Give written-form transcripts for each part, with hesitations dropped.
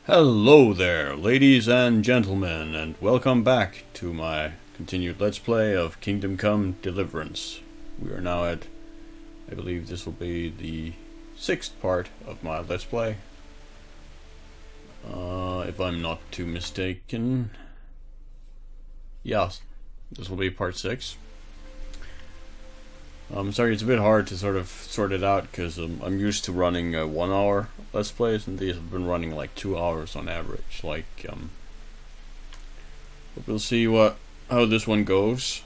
Hello there, ladies and gentlemen, and welcome back to my continued Let's Play of Kingdom Come Deliverance. We are now at, I believe this will be the 6th part of my Let's Play. If I'm not too mistaken. Yes, this will be part 6. Sorry, it's a bit hard to sort it out because I'm used to running 1 hour Let's Plays, and these have been running like 2 hours on average. But we'll see how this one goes.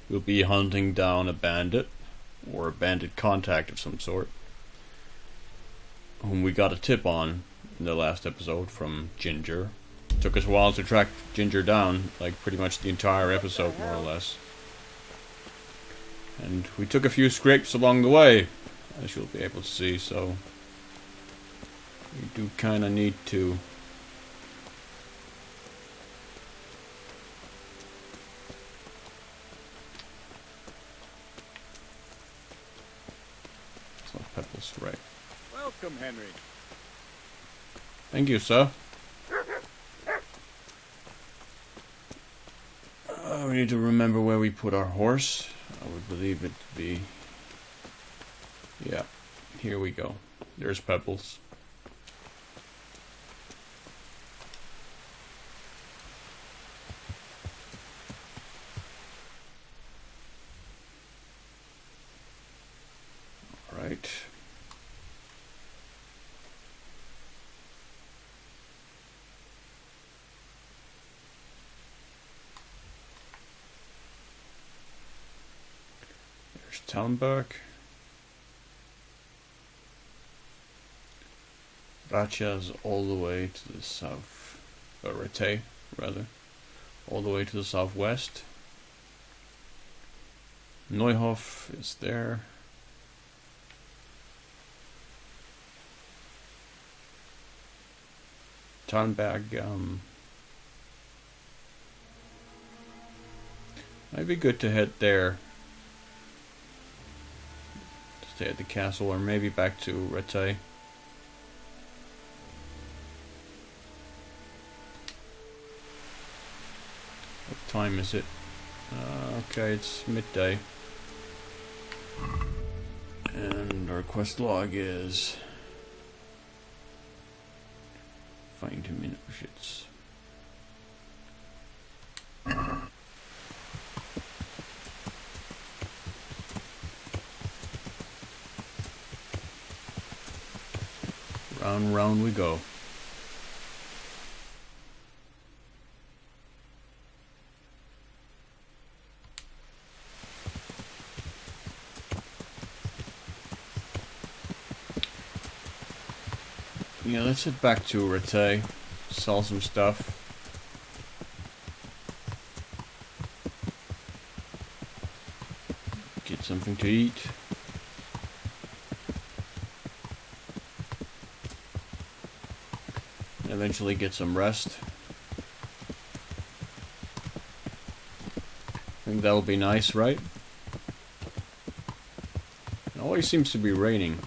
We'll be hunting down a bandit, or a bandit contact of some sort, whom we got a tip on in the last episode from Ginger. Took us a while to track Ginger down, like pretty much the entire episode more or less. And we took a few scrapes along the way, as you'll be able to see, so we do kinda need to it's not pebbles, right. Welcome, Henry. Thank you, sir. We need to remember where we put our horse. I would believe it to be... yeah, here we go. There's Pebbles. Alright. Townburg. Rattay's all the way to the south. Rattay, rather. All the way to the southwest. Neuhof is there. Townburg, might be good to head there. Stay at the castle, or maybe back to Rattay. What time is it? Okay, it's midday. And our quest log is... find him in Auschwitz. Round and round we go. Yeah, let's head back to Rattay, sell some stuff. Get something to eat. Eventually get some rest. I think that'll be nice, right? It always seems to be raining.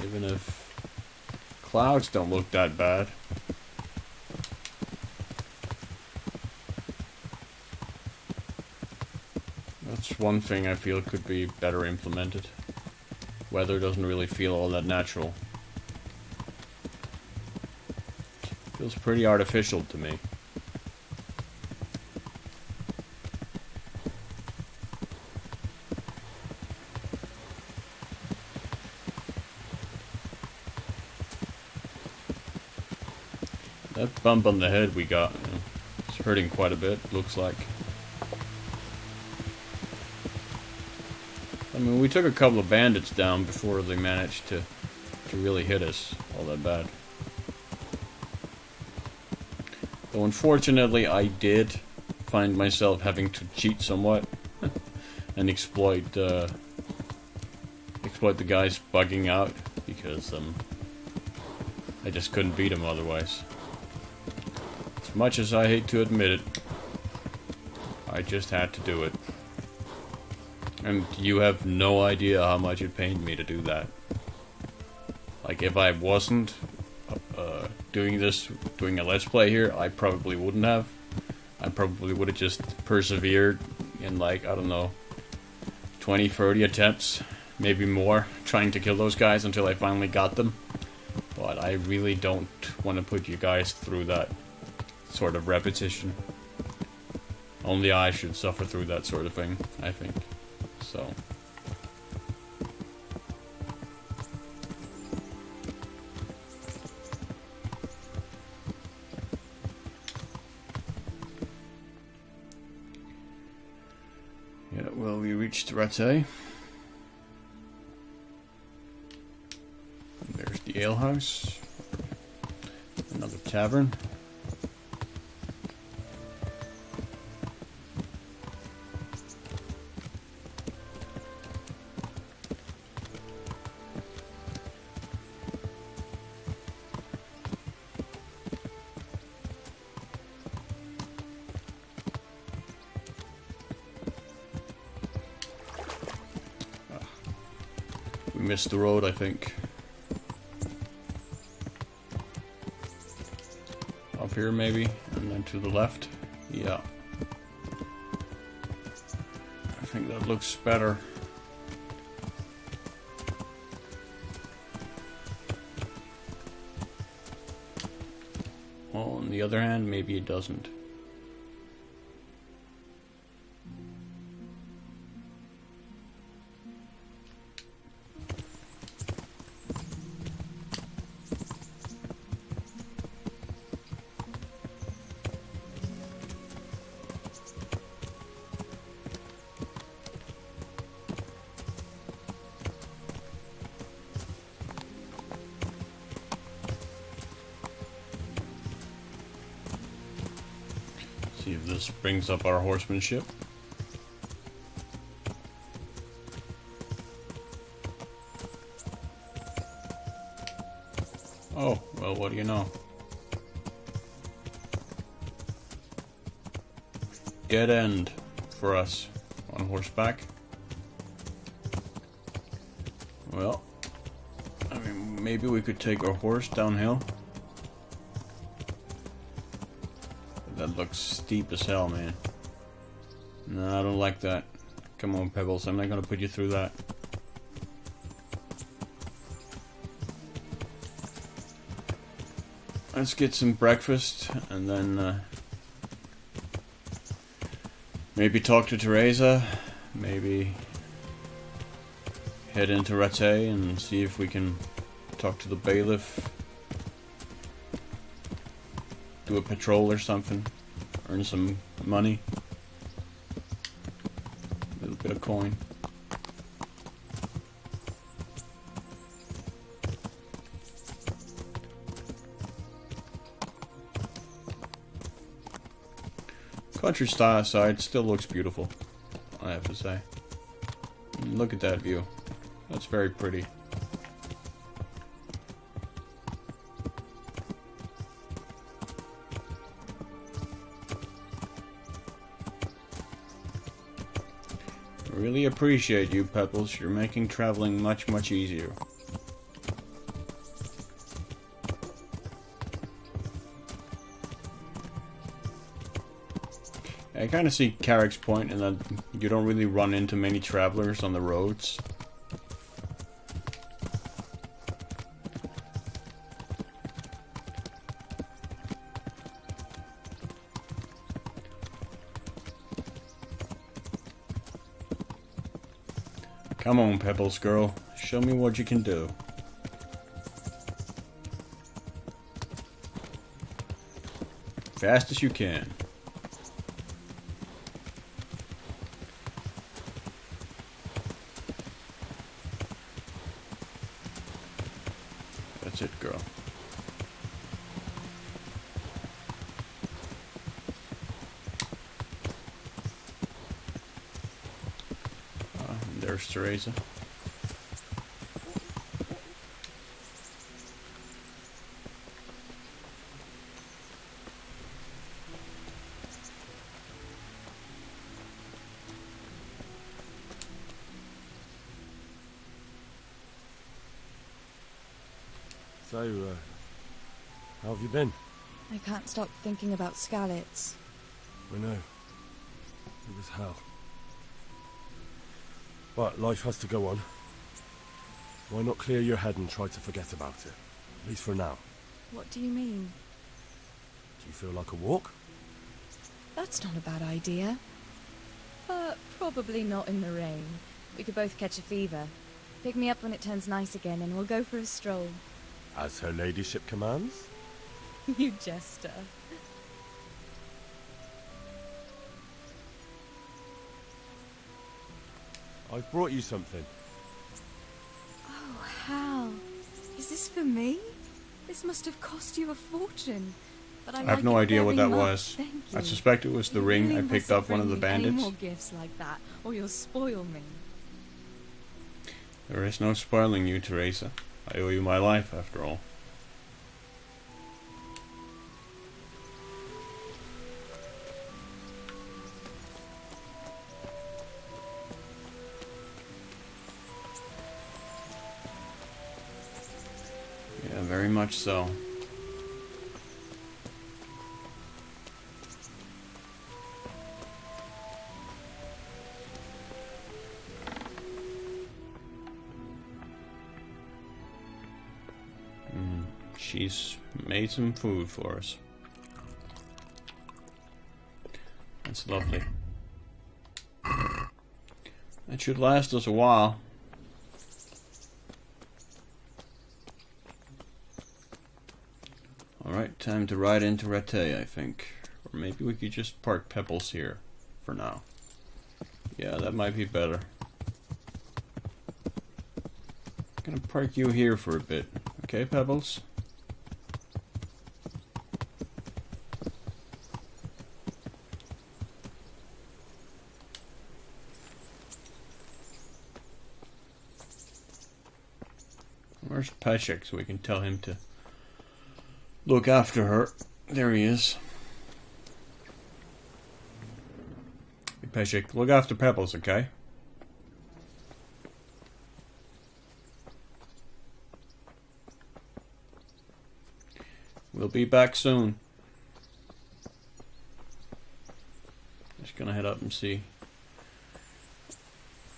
Even if clouds don't look that bad. That's one thing I feel could be better implemented. Weather doesn't really feel all that natural. Feels pretty artificial to me. That bump on the head we got, it's hurting quite a bit, looks like. I mean, we took a couple of bandits down before they managed to really hit us all that bad. Though unfortunately I did find myself having to cheat somewhat and exploit the guys bugging out because I just couldn't beat him otherwise. As much as I hate to admit it, I just had to do it. And you have no idea how much it pained me to do that. Like, if I wasn't doing a let's play here, I probably wouldn't have. I probably would have just persevered in, like, I don't know, 20, 30 attempts, maybe more, trying to kill those guys until I finally got them. But I really don't want to put you guys through that sort of repetition. Only I should suffer through that sort of thing, I think. So. Yeah, well, we reached Rattay. And there's the alehouse. Another tavern. We missed the road, I think. Up here, maybe, and then to the left. Yeah. I think that looks better. Well, on the other hand, maybe it doesn't. See if this brings up our horsemanship. Oh, well, what do you know? Dead end for us on horseback. Well, I mean, maybe we could take our horse downhill. That looks steep as hell, man. No, I don't like that. Come on, Pebbles, I'm not gonna put you through that. Let's get some breakfast, and then maybe talk to Theresa, maybe head into Rattay and see if we can talk to the bailiff. Do a patrol or something. Earn some money. A little bit of coin. Countryside still looks beautiful, I have to say. Look at that view. That's very pretty. Really appreciate you, Pebbles. You're making traveling much, much easier. I kind of see Carrick's point in that you don't really run into many travelers on the roads. Come on, Pebbles girl. Show me what you can do. Fast as you can. That's it, girl. There's Theresa. So, how have you been? I can't stop thinking about Skalitz. I know. It was hell. But life has to go on. Why not clear your head and try to forget about it? At least for now. What do you mean? Do you feel like a walk? That's not a bad idea. But probably not in the rain. We could both catch a fever. Pick me up when it turns nice again and we'll go for a stroll. As her ladyship commands? You jester. I've brought you something. Oh, Hal. Is this for me? This must have cost you a fortune. But I have no idea what that much. was. Thank you. I suspect it was the You ring really I picked mustn't up one of the bring me any bandits. more gifts like that, or you'll spoil me. There is no spoiling you, Theresa. I owe you my life, after all. Yeah, very much so. She's made some food for us. That's lovely. That should last us a while. Alright, time to ride into Rattay, I think. Or maybe we could just park Pebbles here for now. Yeah, that might be better. I'm gonna park you here for a bit. Okay, Pebbles? Where's Peshek so we can tell him to look after her? There he is. Hey, Peshek, look after Pebbles, okay? We'll be back soon. Just gonna head up and see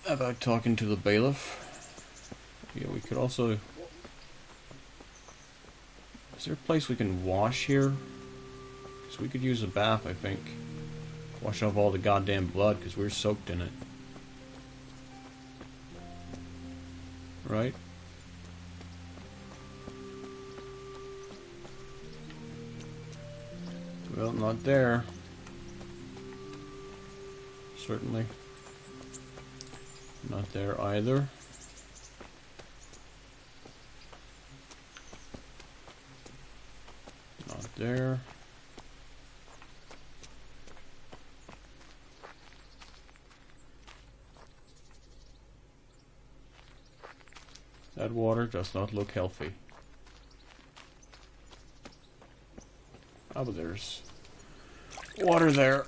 about talking to the bailiff. Yeah, we could also... Is there a place we can wash here? So we could use a bath, I think. Wash off all the goddamn blood, because we're soaked in it. Right? Well, not there. Certainly. Not there either. Not there. That water does not look healthy. Oh, but there's water there.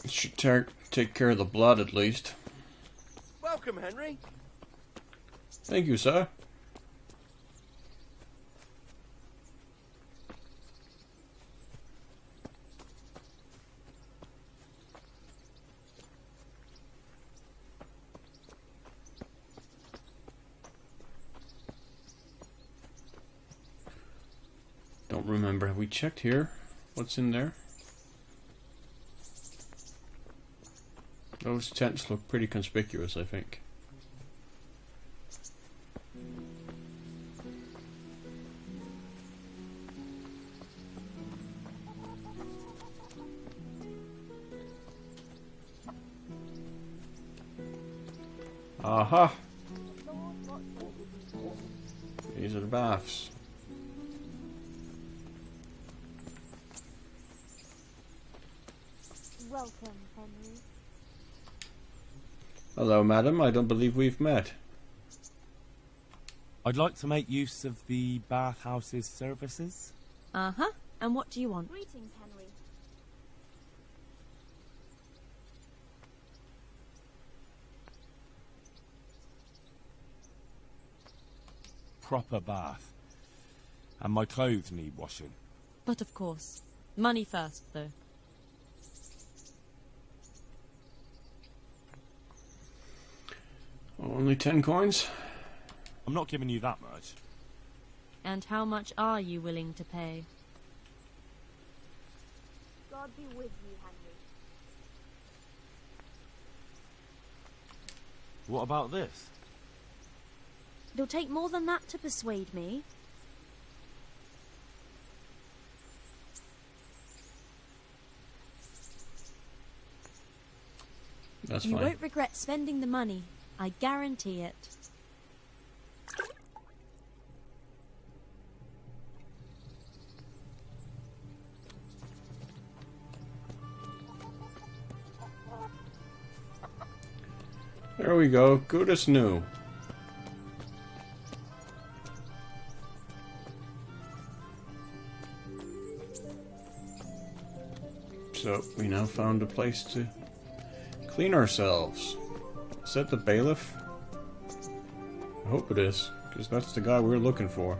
It should take care of the blood at least. Welcome, Henry. Thank you, sir. Don't remember. Have we checked here? What's in there? Those tents look pretty conspicuous, I think. Aha! These are the baths. Welcome, Henry. Hello, madam. I don't believe we've met. I'd like to make use of the bathhouse's services. Uh-huh. And what do you want? Greetings, Henry. proper bath. And my clothes need washing. But of course. Money first, though. Only 10 coins? I'm not giving you that much. And how much are you willing to pay? God be with you, Henry. What about this? It'll take more than that to persuade me. That's You fine. won't regret spending the money. I guarantee it. There we go. Good as new. So, we now found a place to clean ourselves. Is that the bailiff? I hope it is, because that's the guy we're looking for.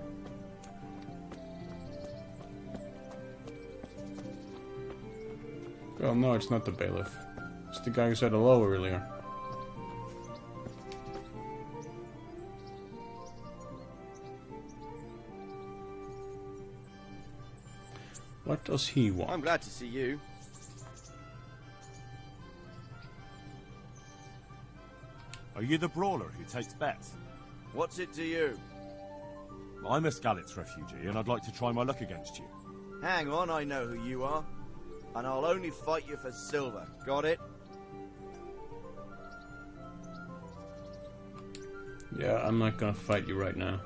Oh no, it's not the bailiff. It's the guy who said hello earlier. What does he want? I'm glad to see you. Are you the brawler who takes bets? What's it to you? I'm a Skalitz refugee, and I'd like to try my luck against you. Hang on, I know who you are. And I'll only fight you for silver. Got it? Yeah, I'm not gonna fight you right now.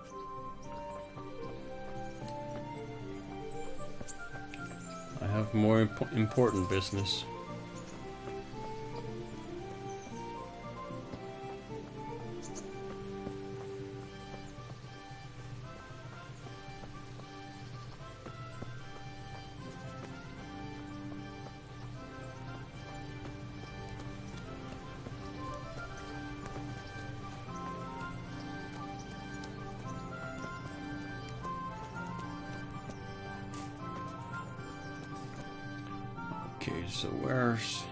I have more important business. Okay, so where's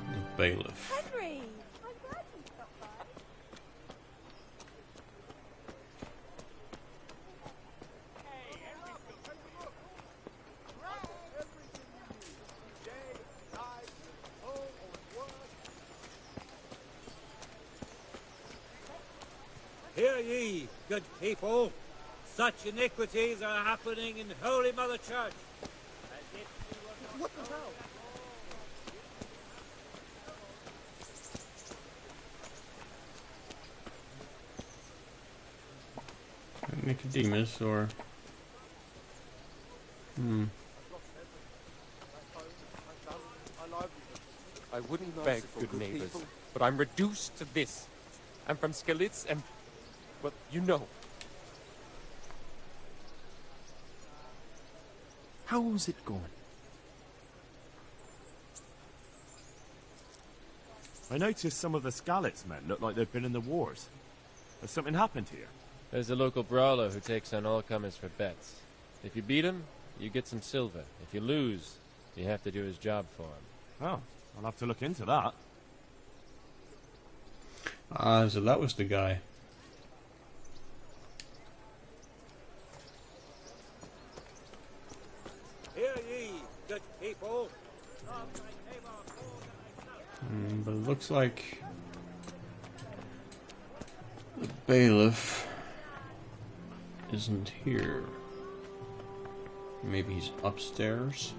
the bailiff? Henry! I'm glad you stopped by. Hear ye, good people. Such iniquities are happening in Holy Mother Church. What the hell? Nicodemus or... I wouldn't beg, good neighbors, but I'm reduced to this. I'm from Skalitz and... well, you know. How's it going? I noticed some of the Skalitz men look like they've been in the wars. Has something happened here? There's a local brawler who takes on all comers for bets. If you beat him, you get some silver. If you lose, you have to do his job for him. Oh, I'll have to look into that. Ah, so that was the guy. Hear ye, good people. But it looks like the bailiff isn't here. Maybe he's upstairs.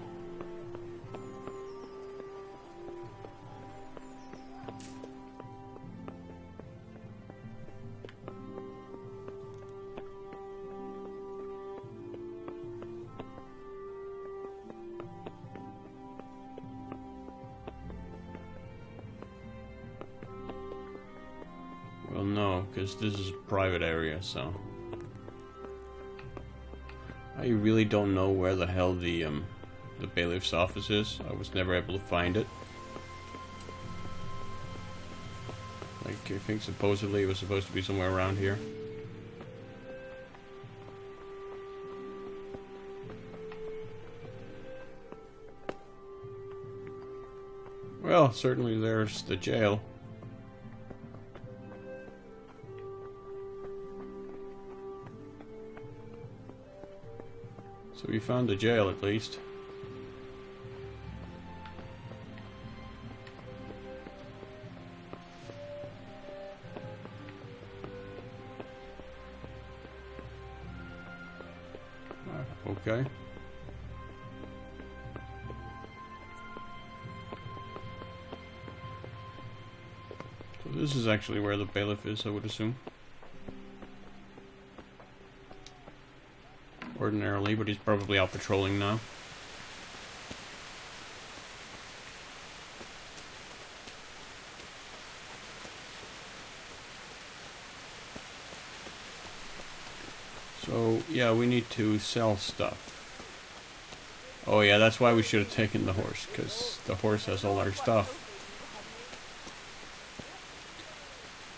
Well, no, because this is a private area, so... I really don't know where the hell the bailiff's office is. I was never able to find it. Like, I think supposedly it was supposed to be somewhere around here. Well, certainly there's the jail. So we found the jail at least. Okay. So this is actually where the bailiff is, I would assume. Ordinarily, but he's probably out patrolling now. So, yeah, we need to sell stuff. Oh yeah, that's why we should have taken the horse, because the horse has all our stuff.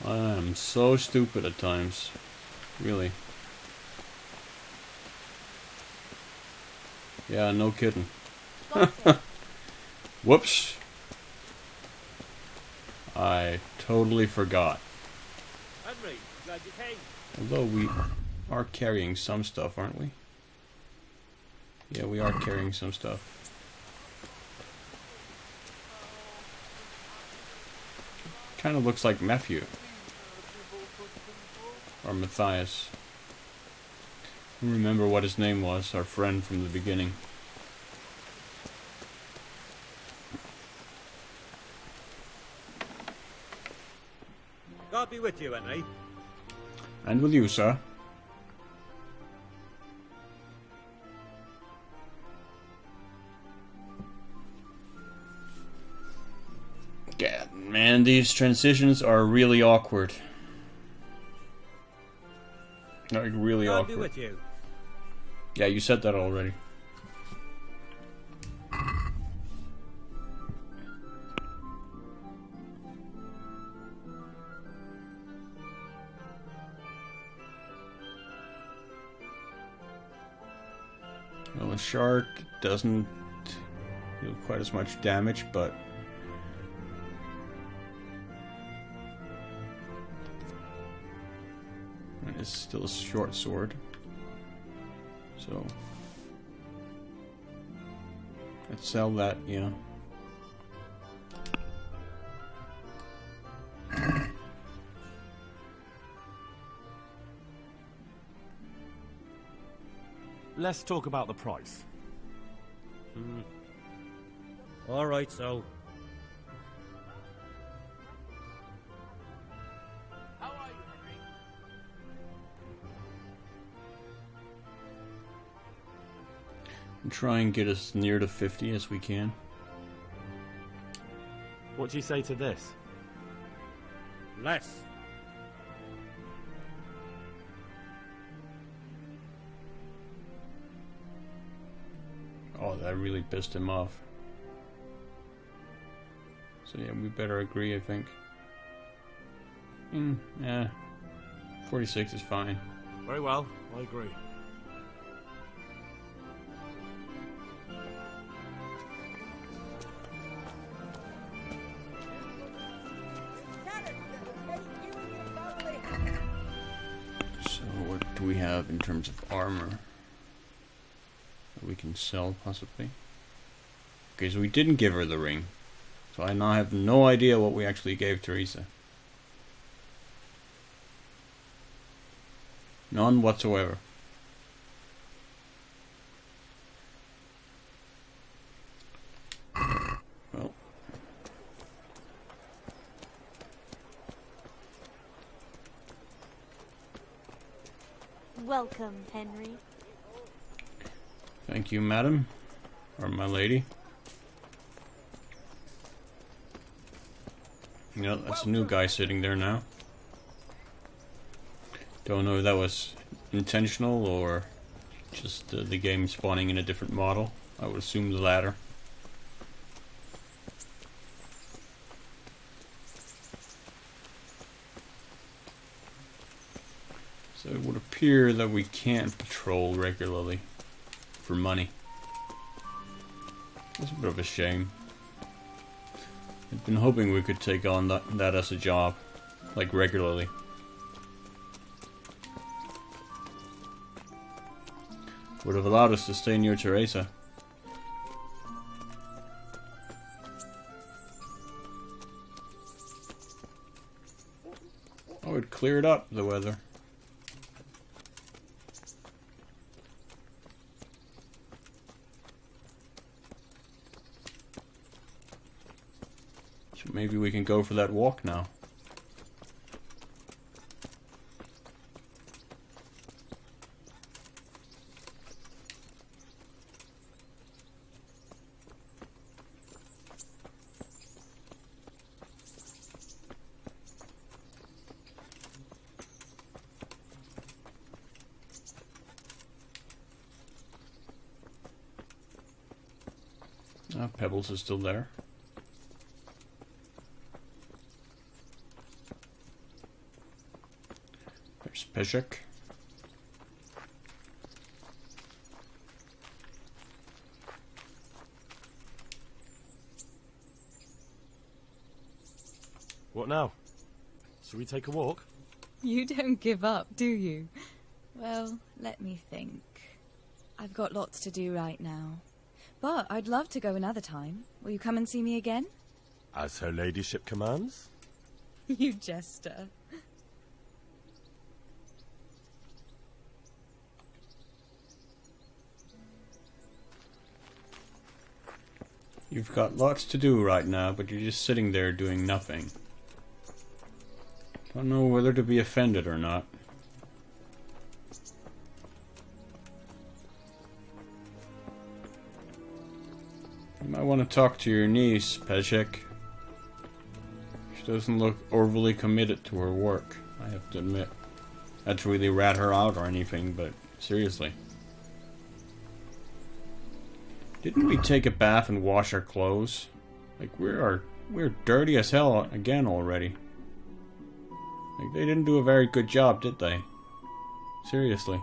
I am so stupid at times. Really. Yeah, no kidding. Whoops. I totally forgot. Henry, glad you came. Although we are carrying some stuff, aren't we? Yeah, we are carrying some stuff. Kind of looks like Matthew. Or Matthias. I don't remember what his name was, our friend from the beginning. God be with you, Henry. And with you, sir. God, man, these transitions are really awkward. Like, really God awkward. be with you. Yeah, you said that already. Well, the shark doesn't deal quite as much damage, but it's still a short sword. So let's sell that, yeah. Let's talk about the price. All right, so. How are you, Henry? And try and get as near to 50 as we can. What do you say to this? Less. Oh, that really pissed him off. So yeah, we better agree, I think. Yeah, 46 is fine. Very well, I agree. So what do we have in terms of armor that we can sell, possibly? Okay, so we didn't give her the ring. So I now have no idea what we actually gave Theresa. None whatsoever. Well. Welcome, Henry. Thank you, madam. Or my lady. You know, that's a new guy sitting there now. Don't know if that was intentional or just the game spawning in a different model. I would assume the latter. So it would appear that we can't patrol regularly for money. That's a bit of a shame. I've been hoping we could take on that as a job, like regularly. Would have allowed us to stay near Theresa. Oh, it cleared up the weather. So maybe we can go for that walk now. Pebbles is still there. There's Peshek. What now? Shall we take a walk? You don't give up, do you? Well, let me think. I've got lots to do right now. But I'd love to go another time. Will you come and see me again? As her ladyship commands? You jester. You've got lots to do right now, but you're just sitting there doing nothing. Don't know whether to be offended or not. You might want to talk to your niece, Peshek. She doesn't look overly committed to her work, I have to admit. Not to really rat her out or anything, but seriously. Didn't we take a bath and wash our clothes? Like, we're dirty as hell again already. Like, they didn't do a very good job, did they? Seriously.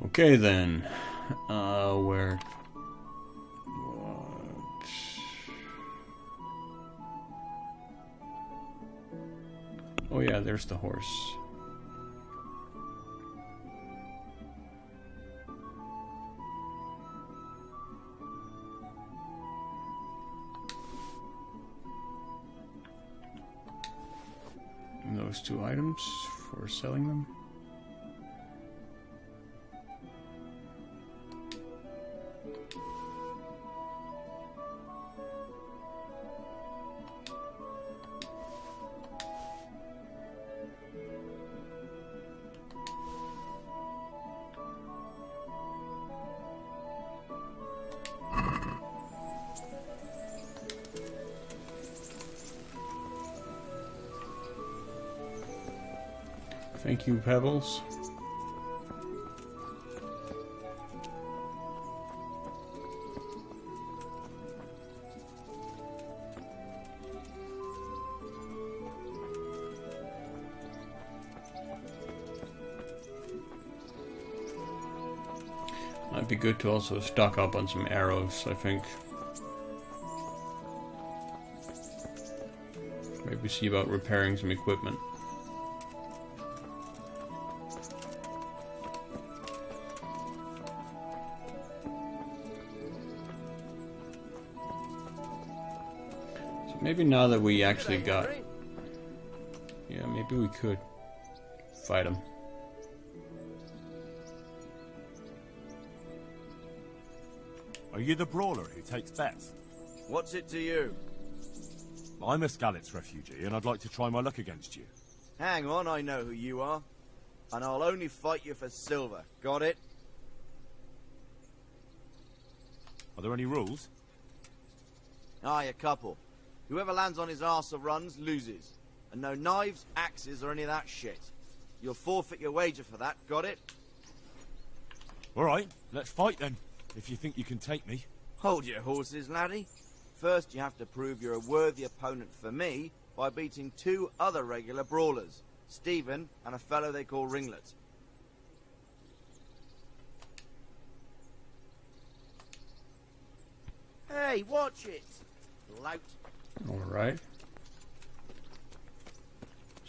Okay then. Where? What? Oh yeah, there's the horse. And those 2 items for selling them. Thank you, Pebbles. Might be good to also stock up on some arrows, I think. Maybe see about repairing some equipment. Maybe now that we actually got... Yeah, maybe we could fight him. Are you the brawler who takes bets? What's it to you? I'm a Skalitz refugee, and I'd like to try my luck against you. Hang on, I know who you are. And I'll only fight you for silver. Got it? Are there any rules? Aye, a couple. Whoever lands on his arse or runs, loses. And no knives, axes, or any of that shit. You'll forfeit your wager for that, got it? Alright, let's fight then, if you think you can take me. Hold your horses, laddie. First you have to prove you're a worthy opponent for me, by beating 2 other regular brawlers, Stephen and a fellow they call Ringlet. Hey, watch it! Lout. Alright.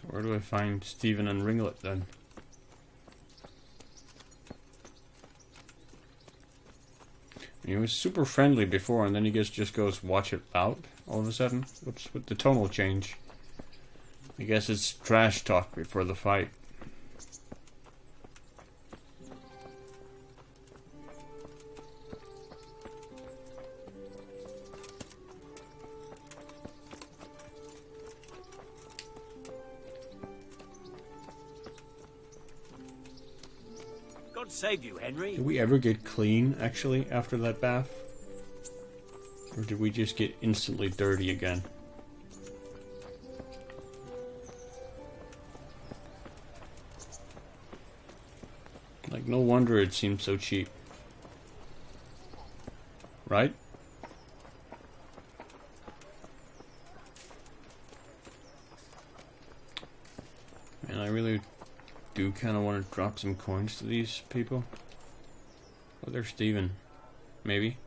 So where do I find Stephen and Ringlet then? He was super friendly before, and then he just goes, watch it out, all of a sudden. What's with the tonal change? I guess it's trash talk before the fight. God save you, Henry. Did we ever get clean, actually, after that bath? Or did we just get instantly dirty again? Like, no wonder it seems so cheap. Right? And I really do kind of want to drop some coins to these people. Oh, there's Stephen. Maybe.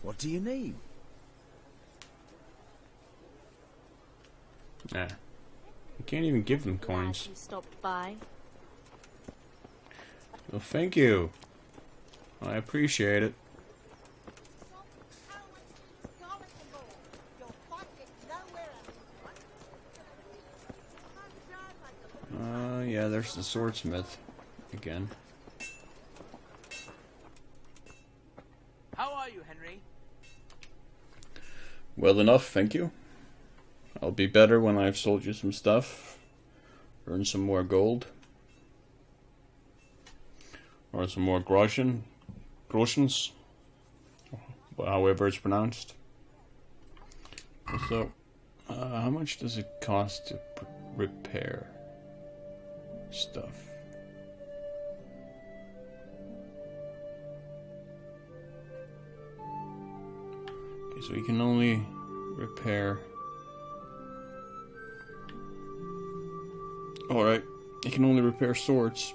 What do you need? Nah. You can't even give them coins. You stopped by. Well, thank you. I appreciate it. Yeah, there's the swordsmith again. How are you, Henry? Well enough, thank you. I'll be better when I've sold you some stuff. Earn some more gold. Or some more groshens. However it's pronounced. So, how much does it cost to repair stuff? Okay, so you can only repair. Alright, you can only repair swords.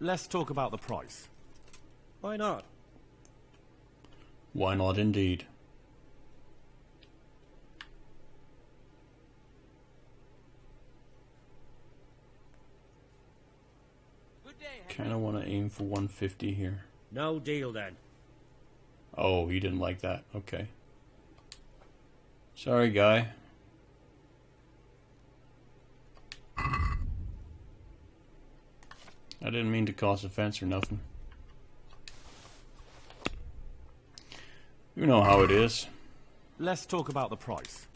Let's talk about the price. Why not? Why not indeed? Good day, Henry. Kinda wanna aim for 150 here. No deal then. Oh, he didn't like that. Okay. Sorry, guy. I didn't mean to cause offense or nothing. You know how it is. Let's talk about the price.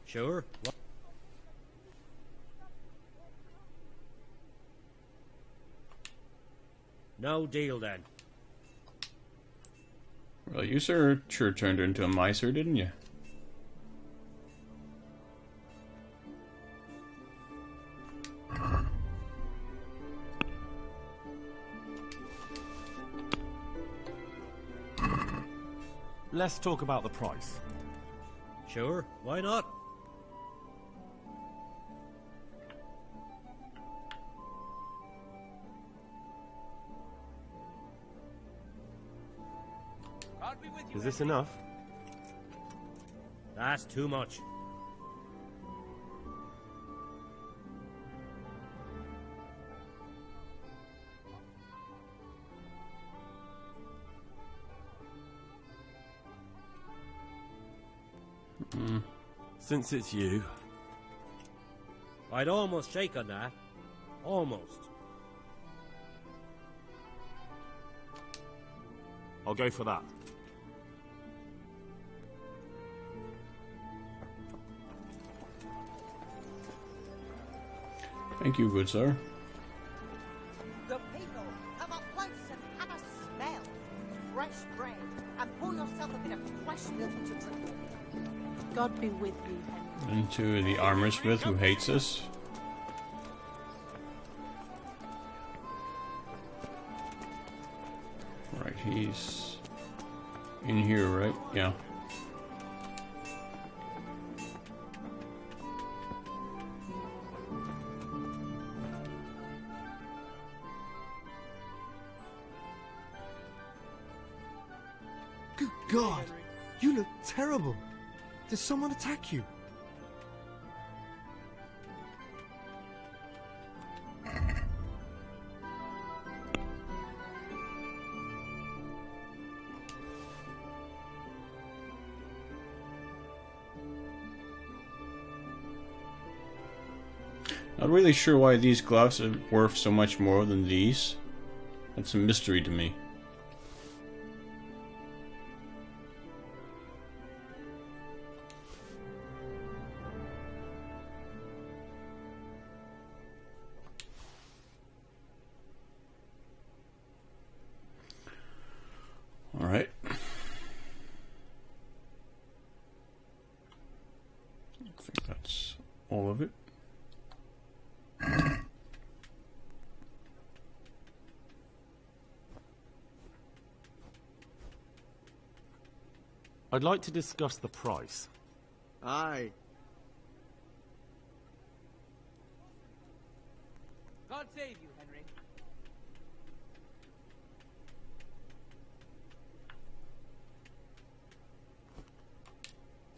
Sure. No deal then. Well, you sure turned into a miser, didn't you? Let's talk about the price. Sure. Why not? God be with you, Is this Henry. enough? That's too much. Since it's you, I'd almost shake on that. Almost. I'll go for that. Thank you, good sir. The people, come up close and have a smell. Fresh bread, and pour yourself a bit of fresh milk to drink. God be with you, Henry. Into the armor smith who hates us. Right, he's in here, right? Yeah. Good God! You look terrible! Did someone attack you? Not really sure why these gloves are worth so much more than these. That's a mystery to me. Alright. I think that's all of it. I'd like to discuss the price. Aye. God save you, Henry.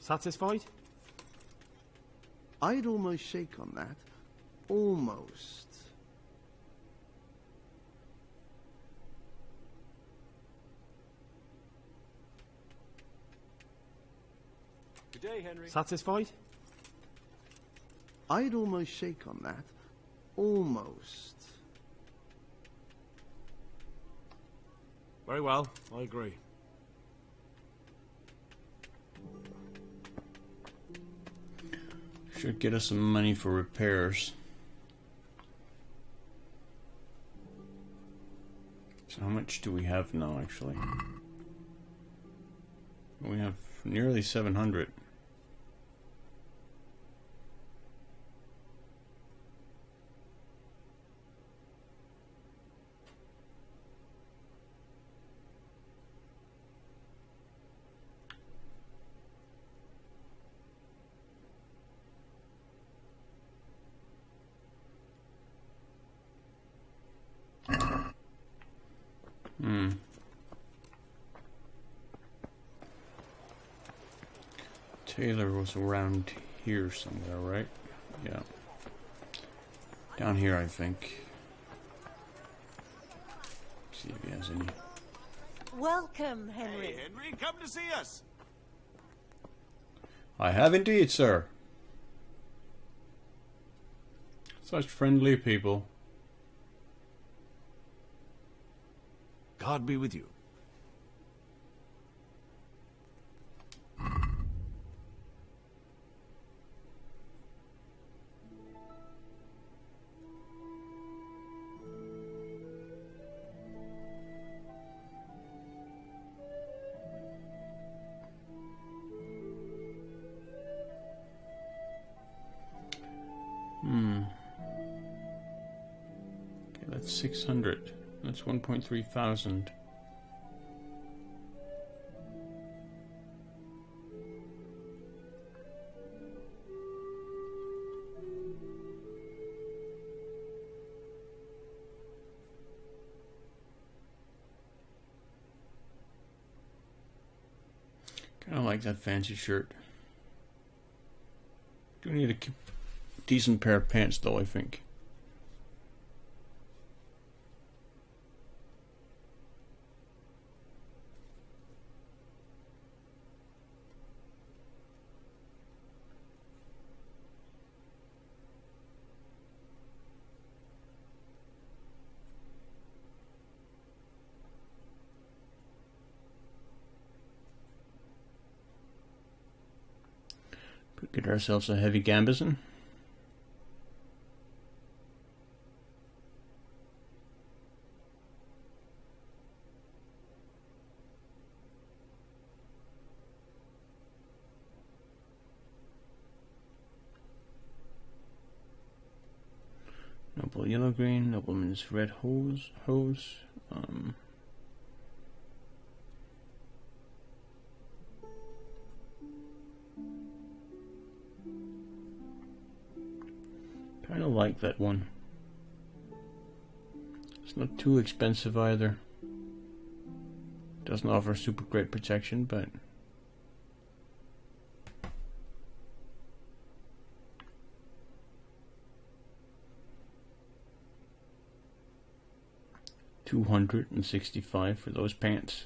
Satisfied? I'd almost shake on that. Almost. Good day, Henry. Satisfied? I'd almost shake on that. Almost. Very well, I agree. Should get us some money for repairs. So how much do we have now, actually? We have nearly 700. Taylor was around here somewhere, right? Yeah. Down here, I think. See if he has any. Welcome, Henry. Hey, Henry, come to see us. I have indeed, sir. Such friendly people. God be with you. Okay, that's 600. That's 1.3 thousand. Kind of like that fancy shirt. Do need a decent pair of pants, though, I think. Could get ourselves a heavy gambeson. Noble yellow green, nobleman's red hose. Kind of like that one. It's not too expensive either. Doesn't offer super great protection, but $265 for those pants.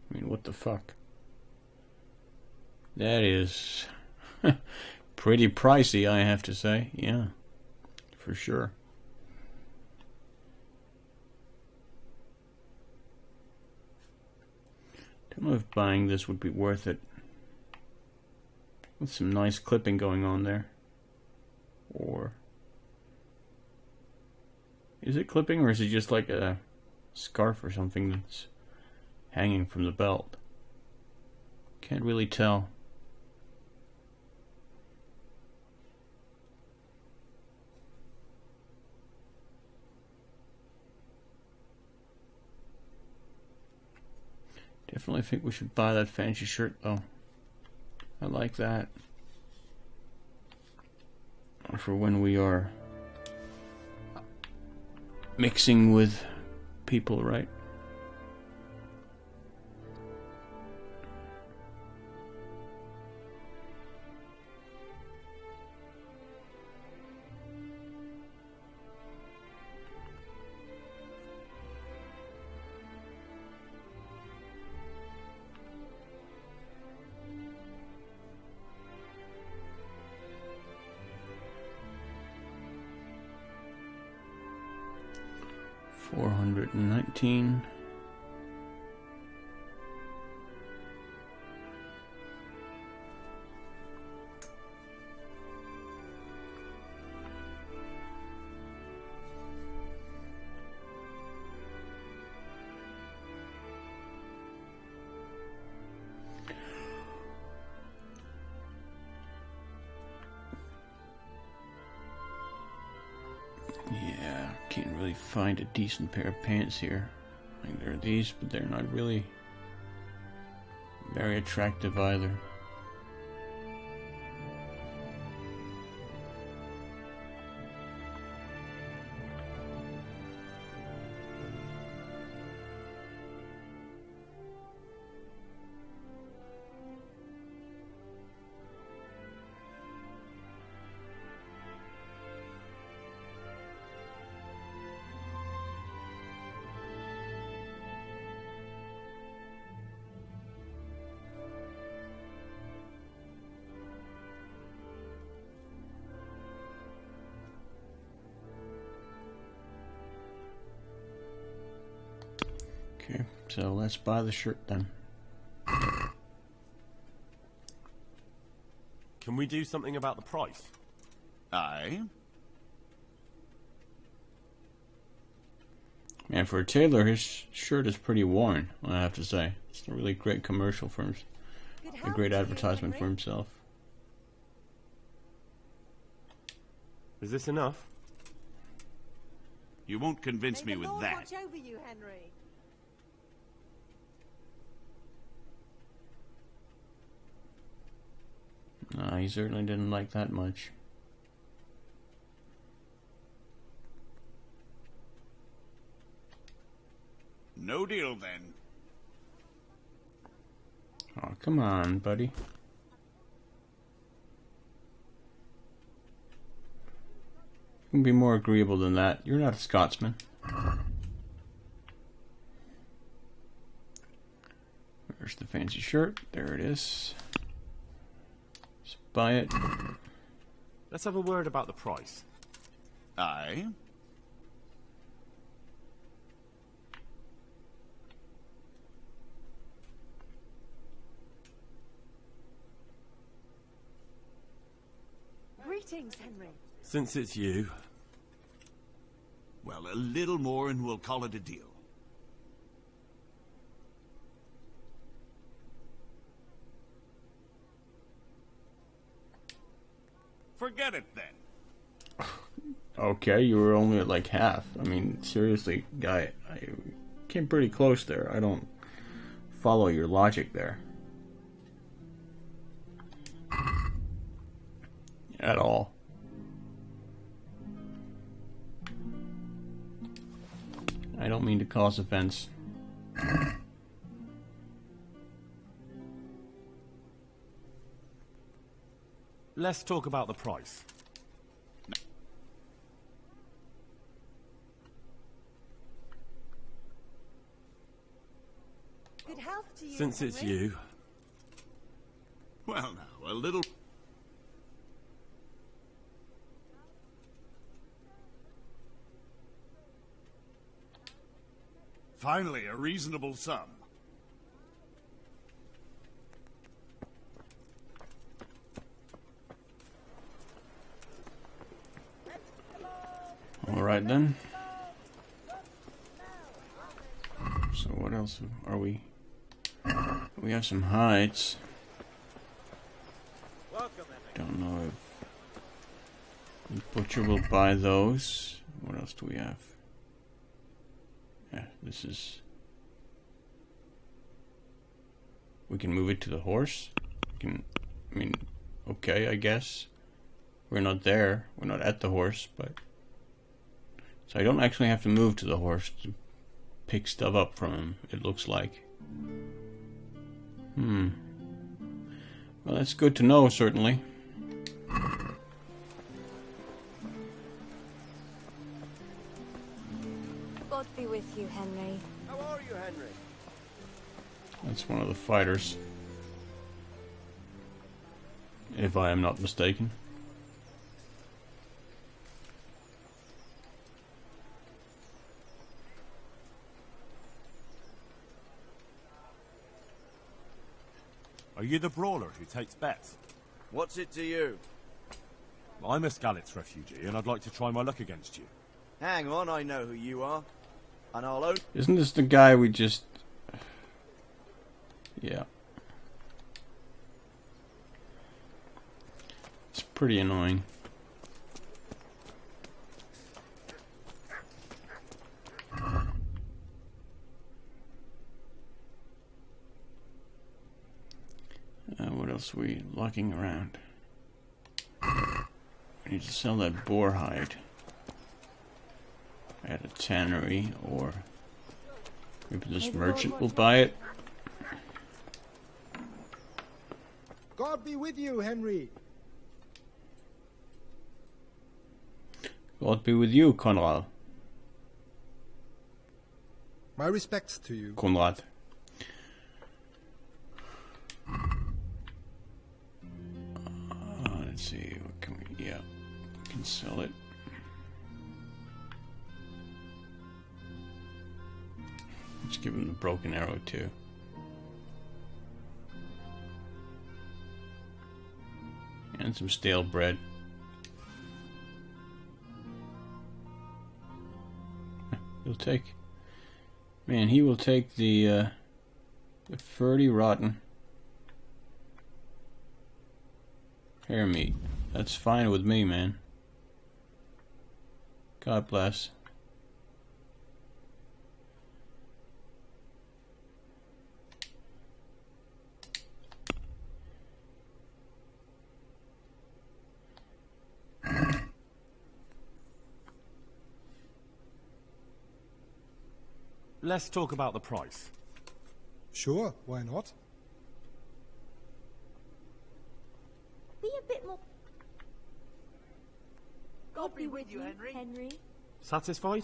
I mean, what the fuck? That is pretty pricey, I have to say. Yeah, for sure. Don't know if buying this would be worth it. With some nice clipping going on there. Or is it clipping, or is it just like a scarf or something that's hanging from the belt? Can't really tell. Definitely think we should buy that fancy shirt though. I like that. For when we are mixing with people, right? $419. Yeah, can't really find a decent pair of pants here. Like, there are these, but they're not really very attractive either. Okay, so let's buy the shirt then. Can we do something about the price? Aye. Man, for a tailor, his shirt is pretty worn, I have to say. It's a really great commercial for him. A great advertisement for himself. Is this enough? You won't convince me with that. Watch over you, Henry. No, he certainly didn't like that much. No deal then. Oh, come on, buddy. You can be more agreeable than that. You're not a Scotsman. Where's the fancy shirt? There it is. Let's buy it. Let's have a word about the price. Aye. Greetings, Henry. Since it's you. Well, a little more and we'll call it a deal. Forget it then. Okay, you were only at like half. I mean, seriously, guy, I came pretty close there. I don't follow your logic there. At all. I don't mean to cause offense. Let's talk about the price. Good health to you. Since it's Henry. you, Well, now, a little... Finally, a reasonable sum. Alright then. So what else are we? We have some hides. Don't know if the butcher will buy those. What else do we have? Yeah, this is... We can move it to the horse. We can, I mean, okay, I guess. We're not there. We're not at the horse, but... So I don't actually have to move to the horse to pick stuff up from him, it looks like. Well, that's good to know, certainly. God be with you, Henry. How are you, Henry? That's one of the fighters. If I am not mistaken. are you the brawler who takes bets? What's it to you? I'm a Skalitz refugee, and I'd like to try my luck against you. Hang on, I know who you are. And I'll own... Isn't this the guy we just... Yeah. It's pretty annoying. What else are we looking around? We need to sell that boar hide at a tannery, or maybe this merchant will buy it. God be with you, Henry. God be with you, Conrad. My respects to you. Conrad. Let's see, what can we... Yeah, we can sell it. Let's give him the broken arrow too. And some stale bread. He'll take... Man, he will take the 30 rotten hare meat. That's fine with me, man. God bless. Let's talk about the price. Sure, why not? Be a bit more. God be with you, Henry. Satisfied?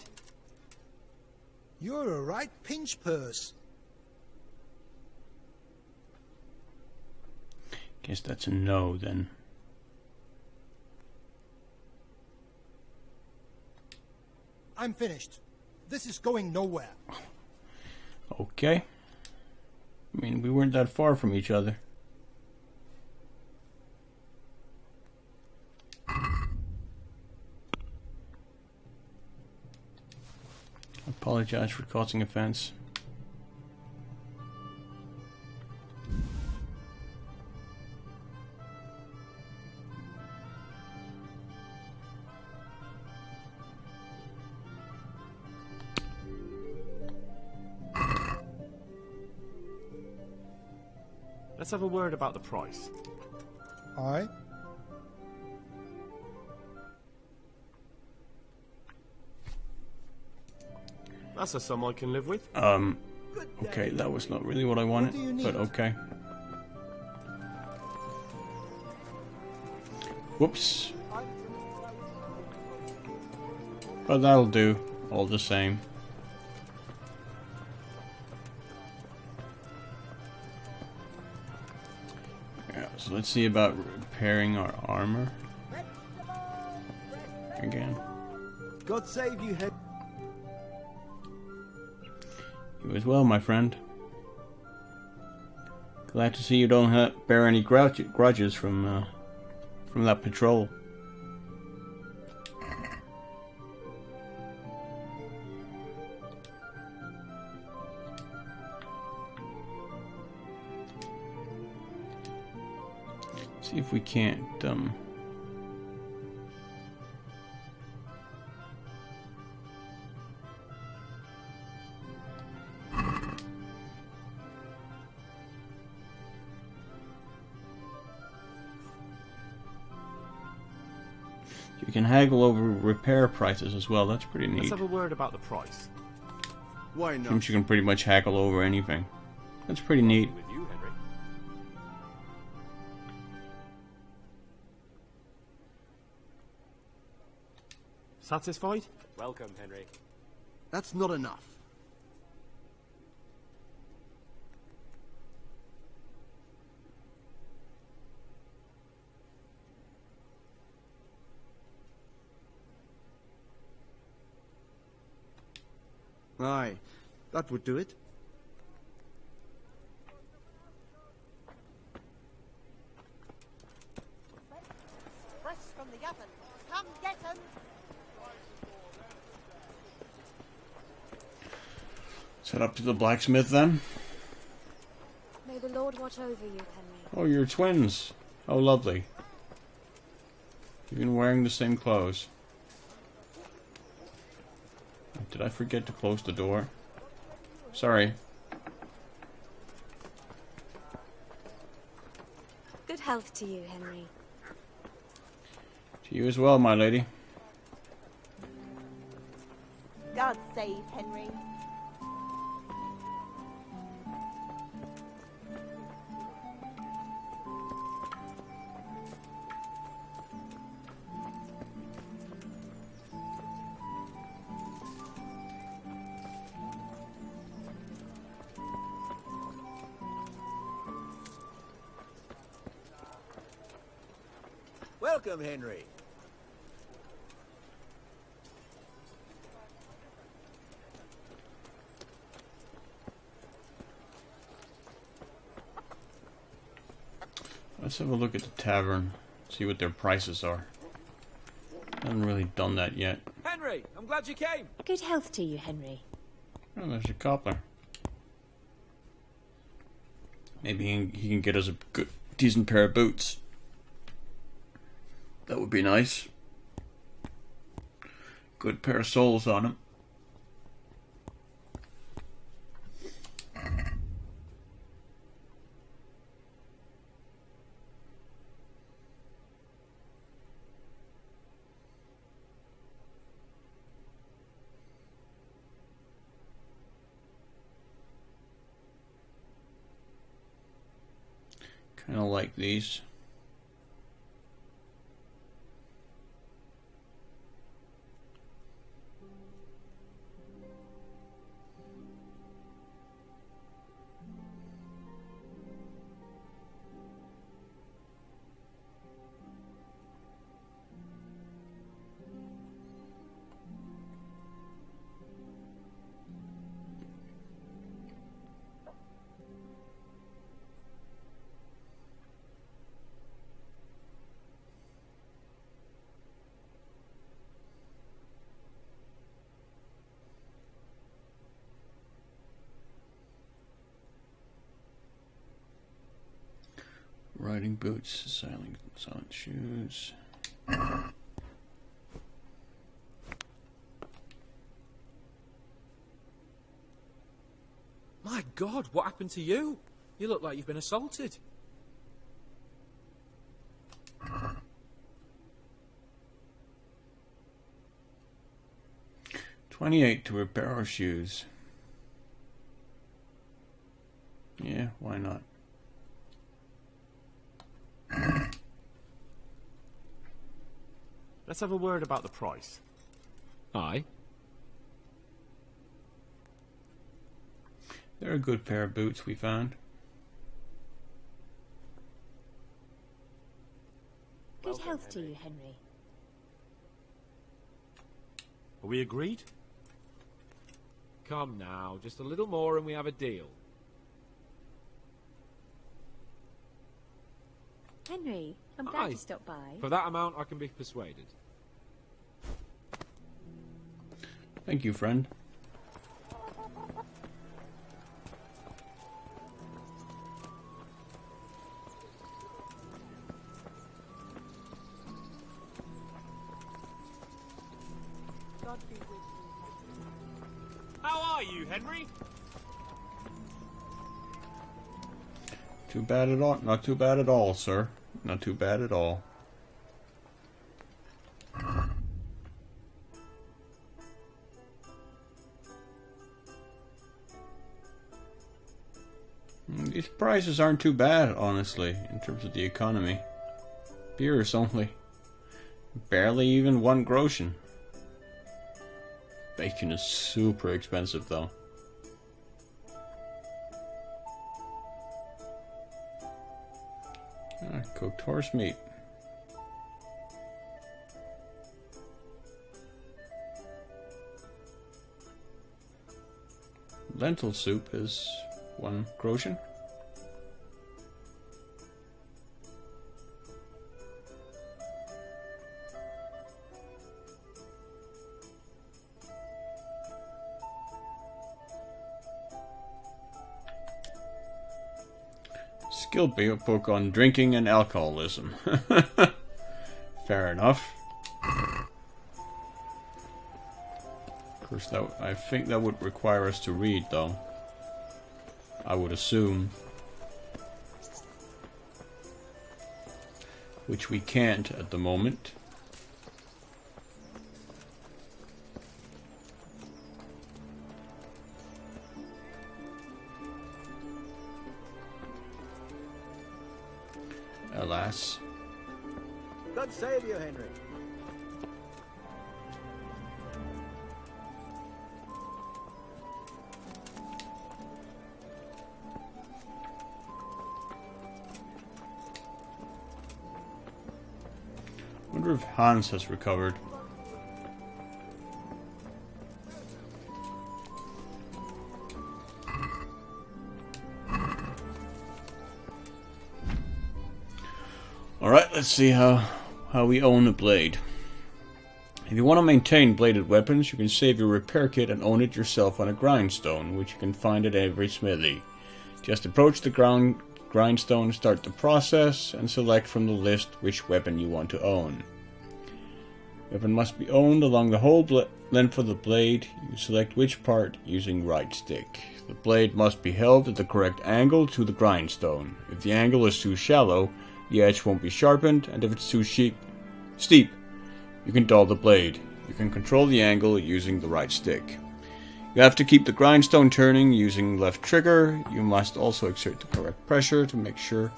You're a right pinch purse. Guess that's a no then. I'm finished. This is going nowhere. Okay. I mean, we weren't that far from each other. Apologize for causing offense. Let's have a word about the price. Aye. That's a sum I can live with. Okay, that was not really what I wanted, but okay. Whoops. But that'll do, all the same. Yeah, so let's see about repairing our armor. Again. God save you, Henry. You as well, my friend. Glad to see you don't bear any grudges from that patrol. See if we can't you can haggle over repair prices as well. That's pretty neat. Let's have a word about the price. Why not? Seems you can pretty much haggle over anything. That's pretty neat. With you, Henry. Satisfied? Welcome, Henry. That's not enough. Aye, that would do it. Fresh from the oven. Come get 'em. Set up to the blacksmith then. May the Lord watch over you, Henry. Oh, you're twins. How lovely. Even wearing the same clothes. Did I forget to close the door? Sorry. Good health to you, Henry. To you as well, my lady. God save Henry. Welcome, Henry. Let's have a look at the tavern. See what their prices are. Haven't really done that yet. Henry, I'm glad you came. Good health to you, Henry. Oh, there's a cobbler. Maybe he can get us a good, decent pair of boots. That would be nice. Good pair of soles on him. Kind of like these. Riding boots, silent shoes. My God, what happened to you? You look like you've been assaulted. $28 to repair our shoes. Yeah, why not? Let's have a word about the price. Aye. They're a good pair of boots we found. Good health to you, Henry. Are we agreed? Come now, just a little more and we have a deal. Henry, I'm glad Aye. you stopped by. For that amount, I can be persuaded. Thank you, friend. God be with you. How are you, Henry? Too bad at all. Not too bad at all, sir. Not too bad at all. These prices aren't too bad, honestly, in terms of the economy. Beer is only barely even 1 groschen. Bacon is super expensive, though. Cooked horse meat. Lentil soup is 1 groschen. Skill book on drinking and alcoholism. Fair enough. Of course, I think that would require us to read, though. I would assume. Which we can't at the moment. Alas. God save you, Henry. Wonder if Hans has recovered. Alright, let's see how we own a blade. If you want to maintain bladed weapons, you can save your repair kit and own it yourself on a grindstone, which you can find at every smithy. Just approach the grindstone, start the process, and select from the list which weapon you want to own. Weapon must be owned along the whole length of the blade. You select which part using right stick. The blade must be held at the correct angle to the grindstone. If the angle is too shallow, the edge won't be sharpened, and if it's too steep, you can dull the blade. You can control the angle using the right stick. You have to keep the grindstone turning using left trigger. You must also exert the correct pressure to make sure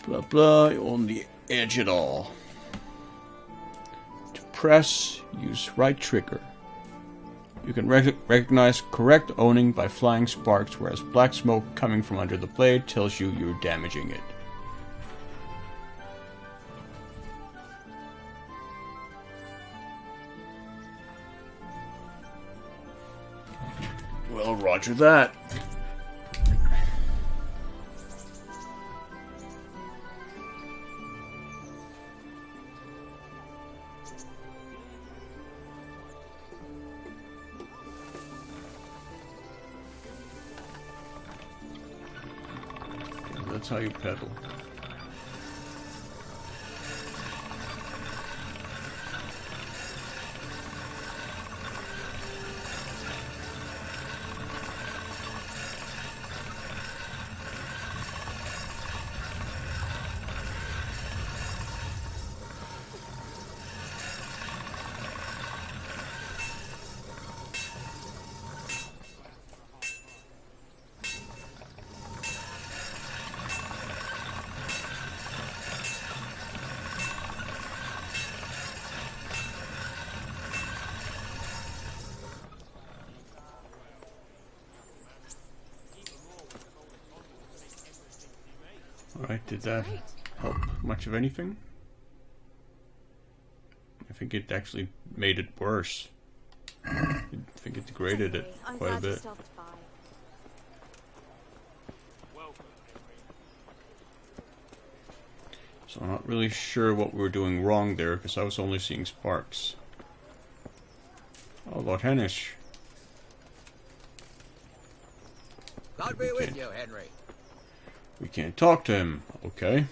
on the edge at all. To press, use right trigger. You can recognize correct owning by flying sparks, whereas black smoke coming from under the blade tells you you're damaging it. Well, roger that. That's how you pedal. Alright, did that help much of anything? I think it actually made it worse. I think it degraded it quite a bit. So I'm not really sure what we were doing wrong there, because I was only seeing sparks. Oh, Lord Hennish. God be with you, Henry. We can't talk to him. Okay.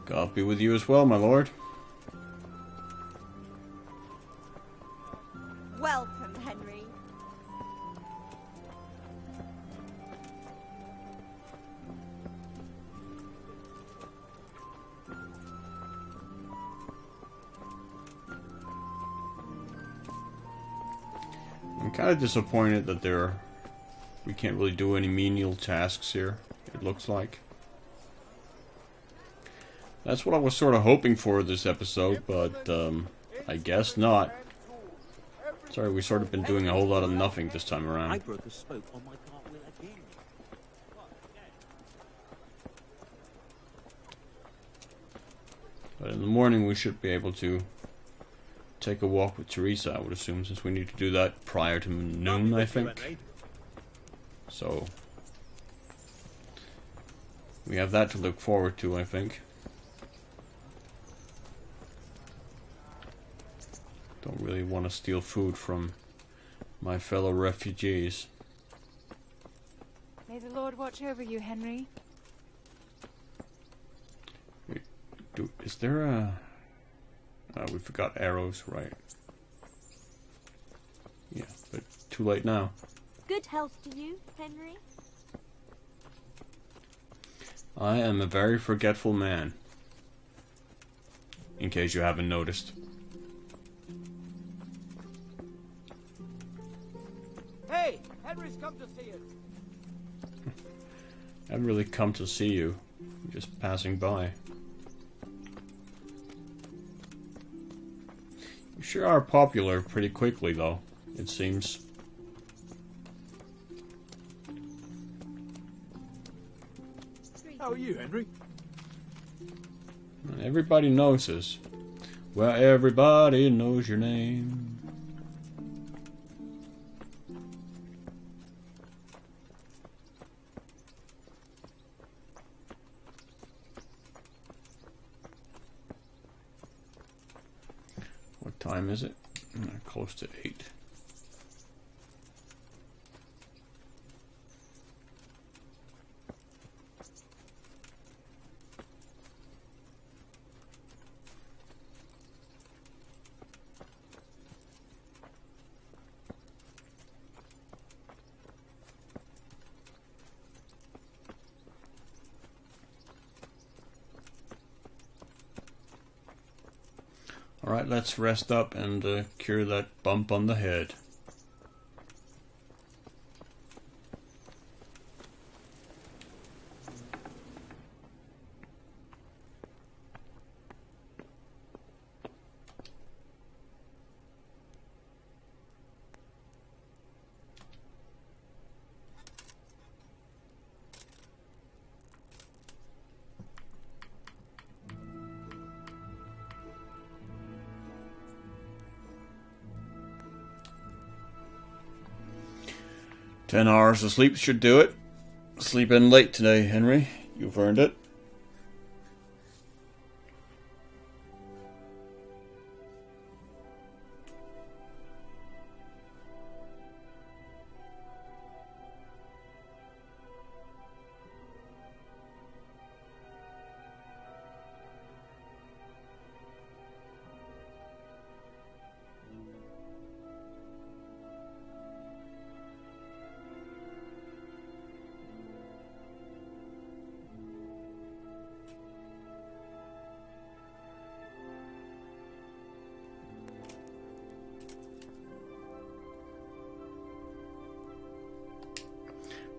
God be with you as well, my lord. Welcome, Henry. I'm kind of disappointed that we can't really do any menial tasks here, it looks like. That's what I was sort of hoping for this episode, but I guess not. Sorry, we've sort of been doing a whole lot of nothing this time around. I broke a spoke on my cartwheel again. But in the morning we should be able to take a walk with Theresa, I would assume, since we need to do that prior to noon, I think. So we have that to look forward to, I think. Don't really want to steal food from my fellow refugees. May the Lord watch over you, Henry. Wait, is there a... we forgot arrows, right. Yeah, but too late now. Good health to you, Henry. I am a very forgetful man. In case you haven't noticed. Hey, Henry's come to see you. I haven't really come to see you. I'm just passing by. You sure are popular pretty quickly, though, it seems. How are you, Henry? Everybody knows us. Well, everybody knows your name. What time is it? Close to 8. Alright, let's rest up and cure that bump on the head. Ten hours of sleep should do it. Sleep in late today, Henry. You've earned it.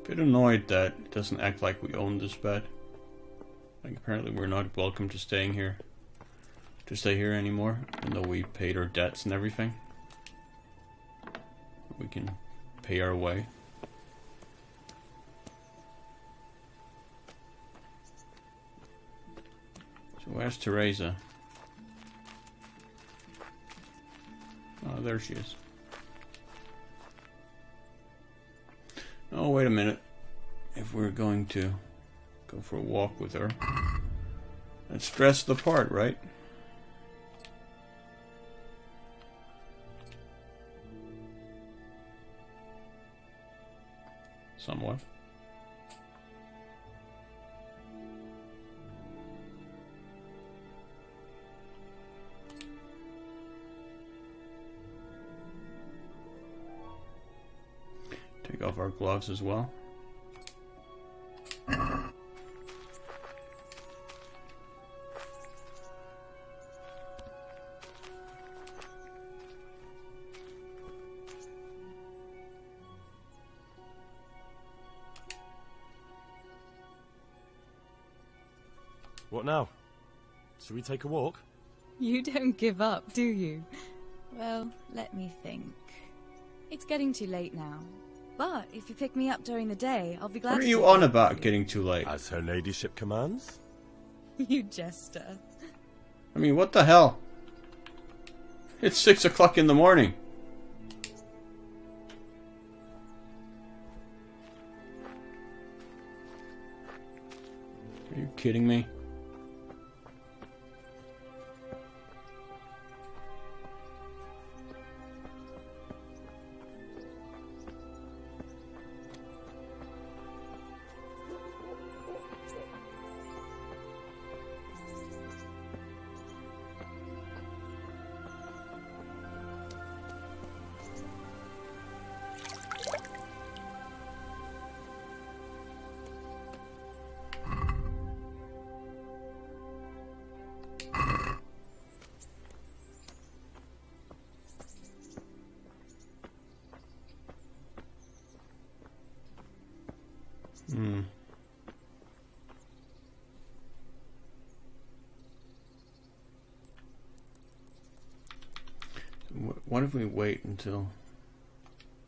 Bit annoyed that it doesn't act like we own this bed. Like apparently we're not welcome to stay here anymore, even though we paid our debts and everything. We can pay our way. Where's Theresa? Oh, there she is. Oh, wait a minute. If we're going to go for a walk with her, let's dress the part, right? Somewhat. Take off our gloves as well. What now? Should we take a walk? You don't give up, do you? Well, let me think. It's getting too late now. But if you pick me up during the day, I'll be glad to. What are you on about getting too late? As her ladyship commands? You jester. I mean, what the hell? It's 6 o'clock in the morning. Are you kidding me? What if we wait until...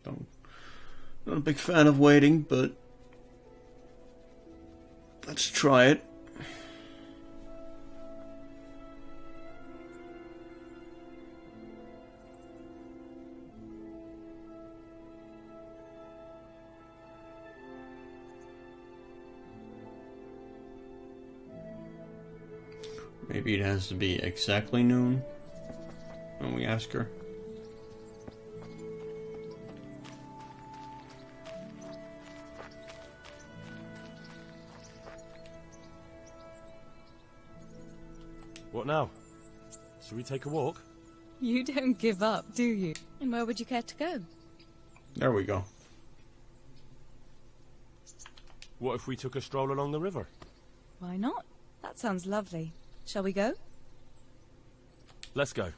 Not a big fan of waiting, but... let's try it. Maybe it has to be exactly noon when we ask her. What now? Should we take a walk? You don't give up, do you? And where would you care to go? There we go. What if we took a stroll along the river? Why not? That sounds lovely. Shall we go? Let's go.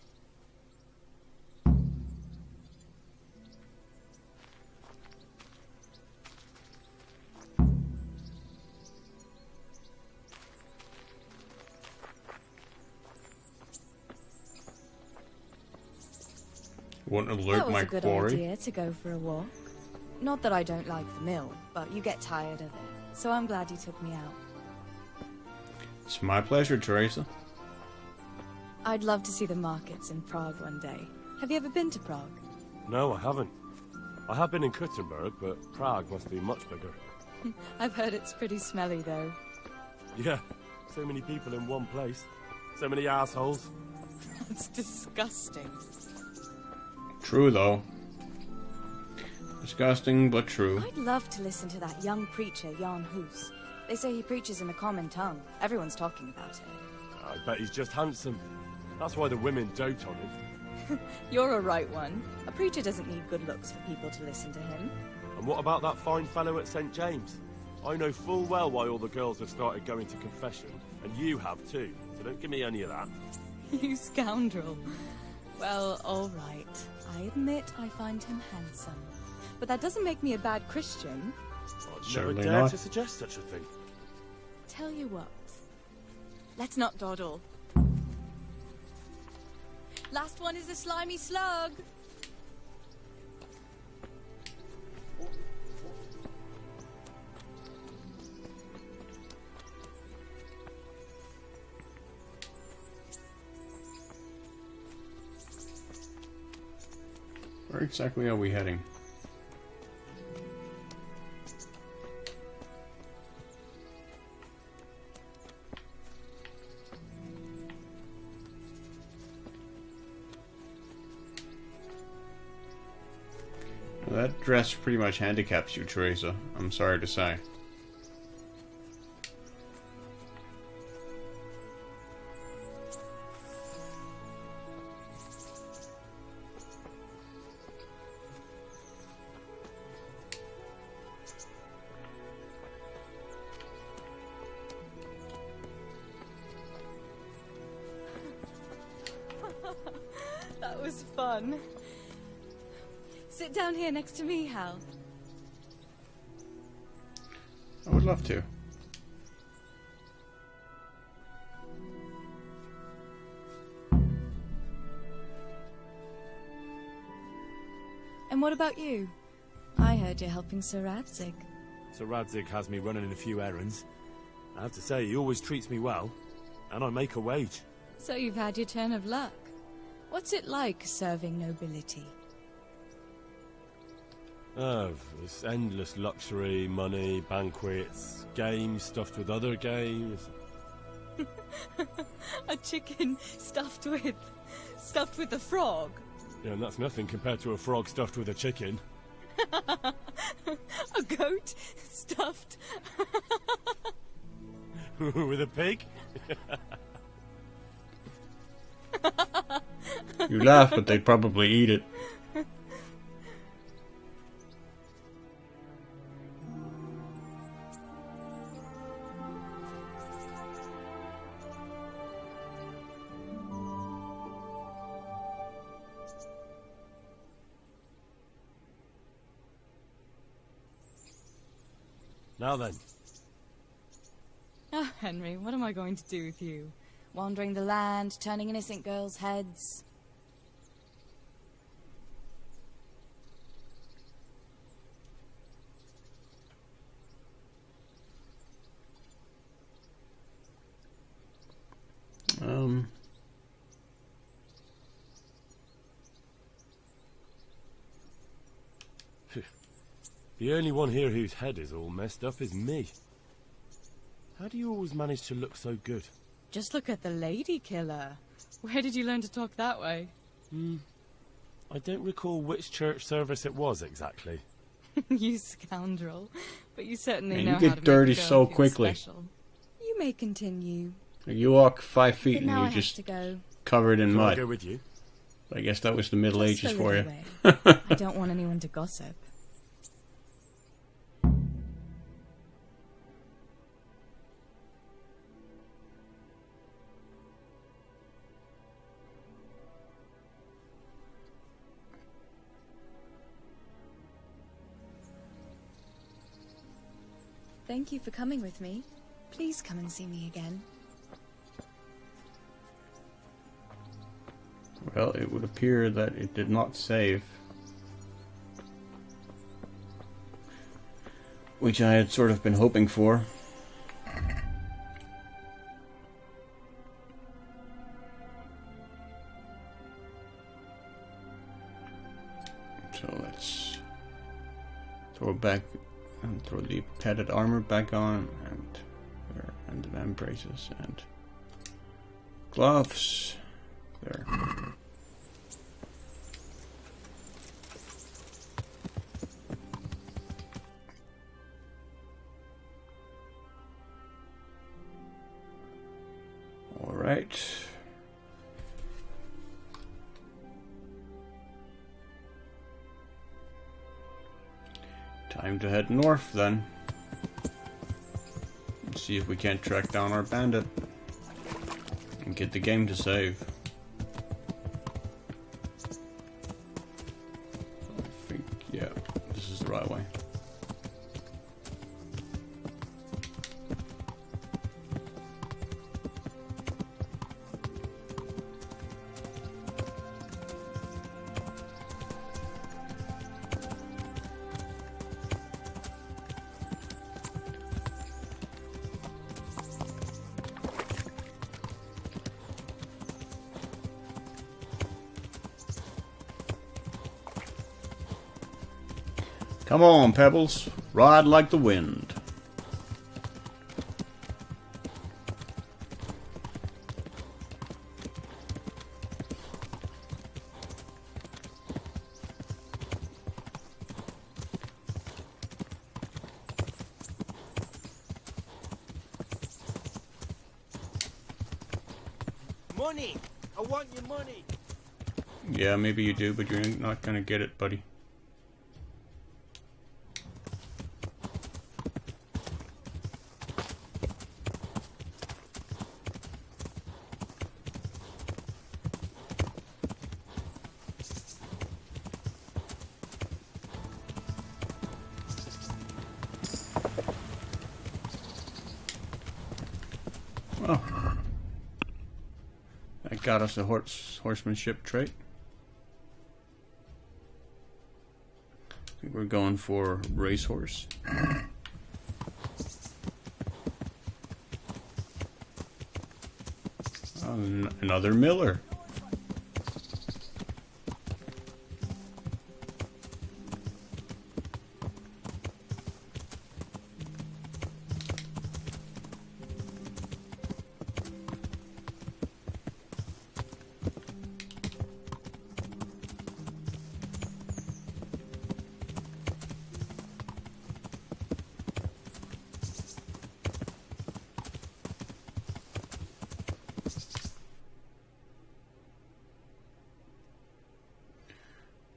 Won't That alert was my a good quarry. idea to go for a walk. Not that I don't like the mill, but you get tired of it. So I'm glad you took me out. It's my pleasure, Theresa. I'd love to see the markets in Prague one day. Have you ever been to Prague? No, I haven't. I have been in Kuttenberg, but Prague must be much bigger. I've heard it's pretty smelly, though. Yeah, so many people in one place. So many assholes. That's disgusting. True, though. Disgusting, but true. I'd love to listen to that young preacher, Jan Hus. They say he preaches in a common tongue. Everyone's talking about it. I bet he's just handsome. That's why the women dote on him. You're a right one. A preacher doesn't need good looks for people to listen to him. And what about that fine fellow at St. James? I know full well why all the girls have started going to confession, and you have too, so don't give me any of that. You scoundrel. Well, all right. I admit I find him handsome. But that doesn't make me a bad Christian. I'd Certainly never dare not. to suggest such a thing. Tell you what. Let's not dawdle. Last one is a slimy slug. Where exactly are we heading? That dress pretty much handicaps you, Theresa. I'm sorry to say. That was fun. Sit down here next to me, Hal. I would love to. And what about you? I heard you're helping Sir Radzig. Sir Radzig has me running a few errands. I have to say, he always treats me well, and I make a wage. So you've had your turn of luck. What's it like serving nobility? Oh, it's endless luxury, money, banquets, games stuffed with other games. A chicken stuffed with a frog? Yeah, and that's nothing compared to a frog stuffed with a chicken. A goat stuffed with a pig? You laugh, but they'd probably eat it. Now then. Oh, Henry, what am I going to do with you? Wandering the land, turning innocent girls' heads. The only one here whose head is all messed up is me. How do you always manage to look so good? Just look at the lady killer. Where did you learn to talk that way? I don't recall which church service it was exactly. You scoundrel. But you certainly Man, know you how get to make dirty a girl so feel quickly. special. You may continue. You walk 5 feet But and now I you're have just to go. covered in Shall I mud. go with you? I guess that was the Middle Just Ages a for you. little way. I don't want anyone to gossip. Thank you for coming with me. Please come and see me again. Well, it would appear that it did not save. Which I had sort of been hoping for. So let's throw back and throw the padded armor back on and the man braces and gloves. There. All right. Time to head north then. Let's see if we can't track down our bandit and get the game to save. I think, yeah, this is the right way. Come on, Pebbles. Ride like the wind. Money! I want your money! Yeah, maybe you do, but you're not gonna get it, buddy. Well, that got us a horsemanship trait. I think we're going for racehorse. Another miller.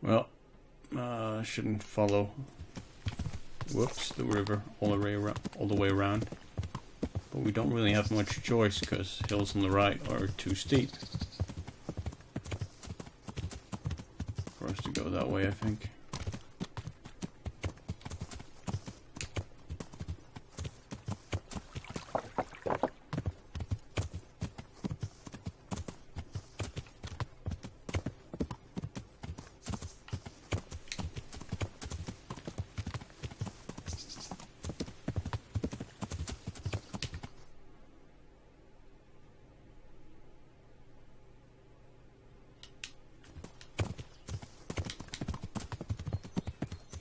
Well, shouldn't follow. Whoops, the river all the way around. But we don't really have much choice because hills on the right are too steep for us to go that way, I think.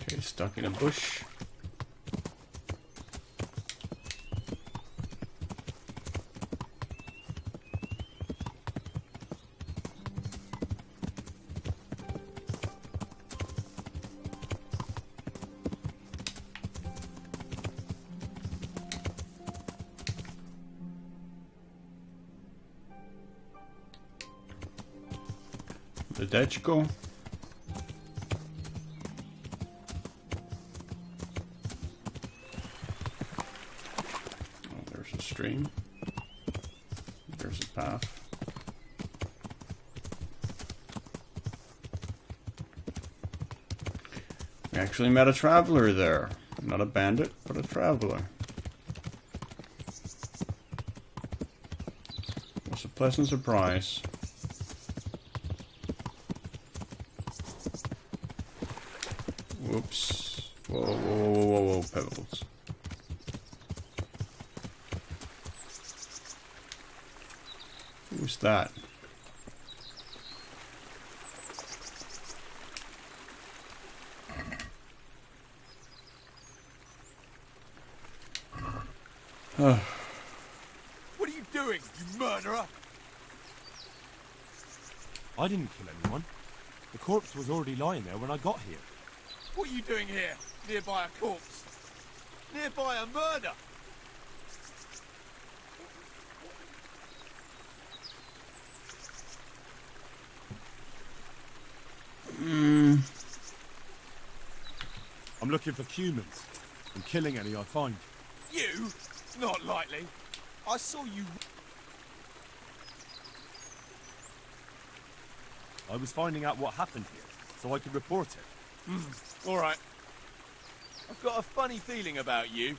Okay, stuck in a bush. The Dutchko. Stream. There's a path. We actually met a traveler there. Not a bandit, but a traveler. It was a pleasant surprise. Whoops. Whoa, whoa, whoa, whoa, whoa, Pebbles. Who's that? What are you doing, you murderer? I didn't kill anyone. The corpse was already lying there when I got here. What are you doing here, nearby a corpse? Nearby a murder? I'm looking for humans. I'm killing any I find. You? Not likely. I saw you. I was finding out what happened here, so I could report it. All right. I've got a funny feeling about you,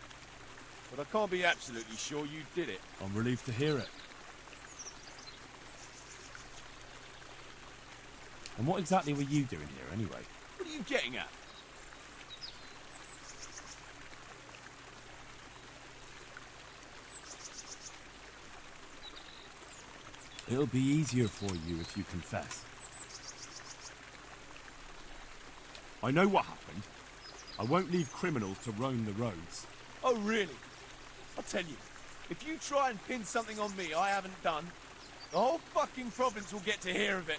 but I can't be absolutely sure you did it. I'm relieved to hear it. And what exactly were you doing here, anyway? What are you getting at? It'll be easier for you if you confess. I know what happened. I won't leave criminals to roam the roads. Oh, really? I'll tell you, if you try and pin something on me I haven't done, the whole fucking province will get to hear of it.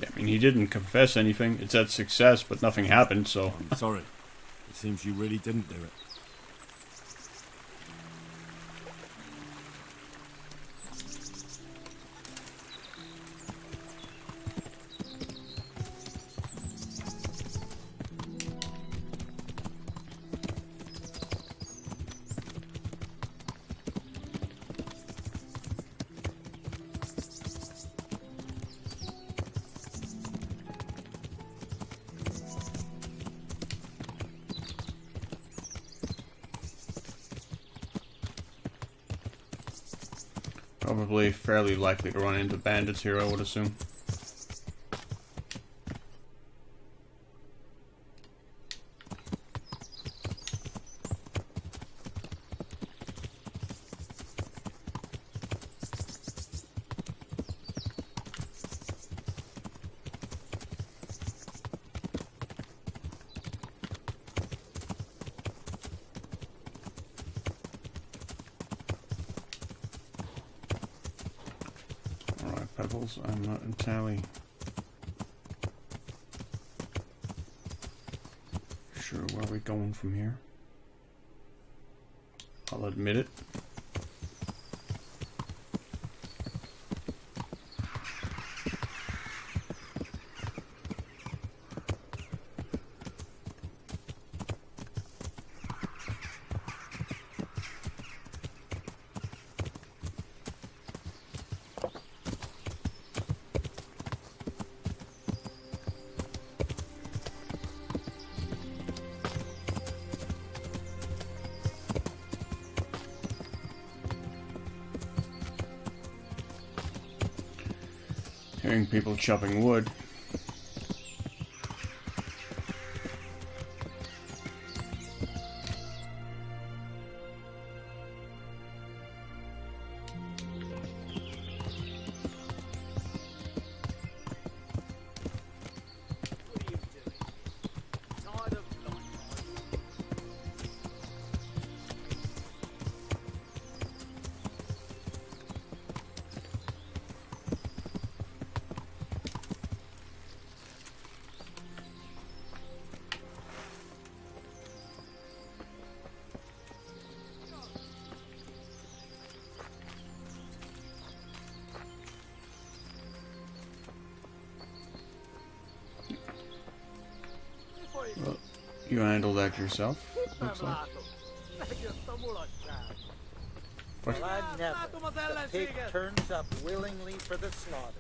Yeah, I mean, he didn't confess anything. It said success, but nothing happened, so... I'm sorry. It seems you really didn't do it. Probably fairly likely to run into bandits here, I would assume. Pebbles, I'm not entirely sure where we're going from here. I'll admit it. Hearing people chopping wood. Well, you handle that yourself, looks like. Well, I never. The pig turns up willingly for the slaughter.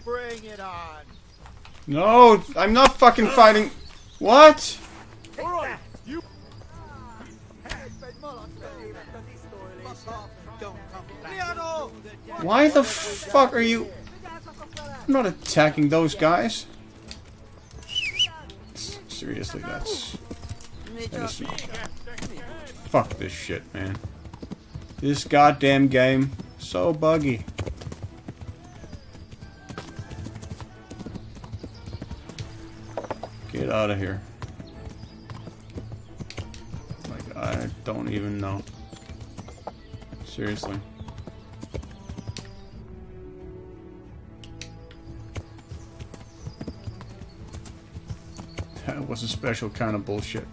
Bring it on. No, I'm not fucking fighting. What? Alright, you. Why the fuck are you? I'm not attacking those guys. Seriously, that is fuck this shit, man. This goddamn game, so buggy. Get out of here. Like, I don't even know. Seriously. That was a special kind of bullshit.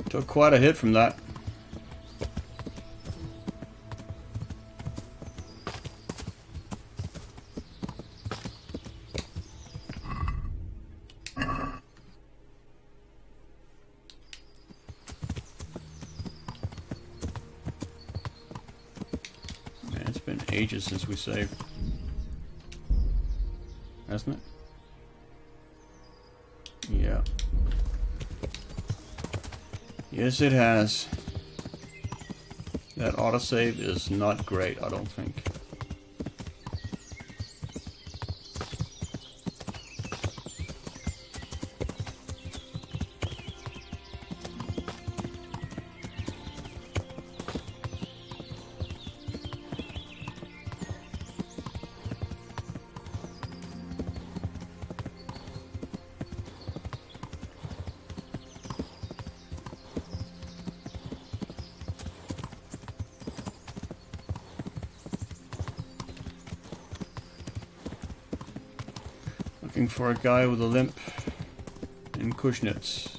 Took quite a hit from that. Ages since we saved, hasn't it? Yeah. Yes, it has. That autosave is not great, I don't think. Looking for a guy with a limp in Kushnitz.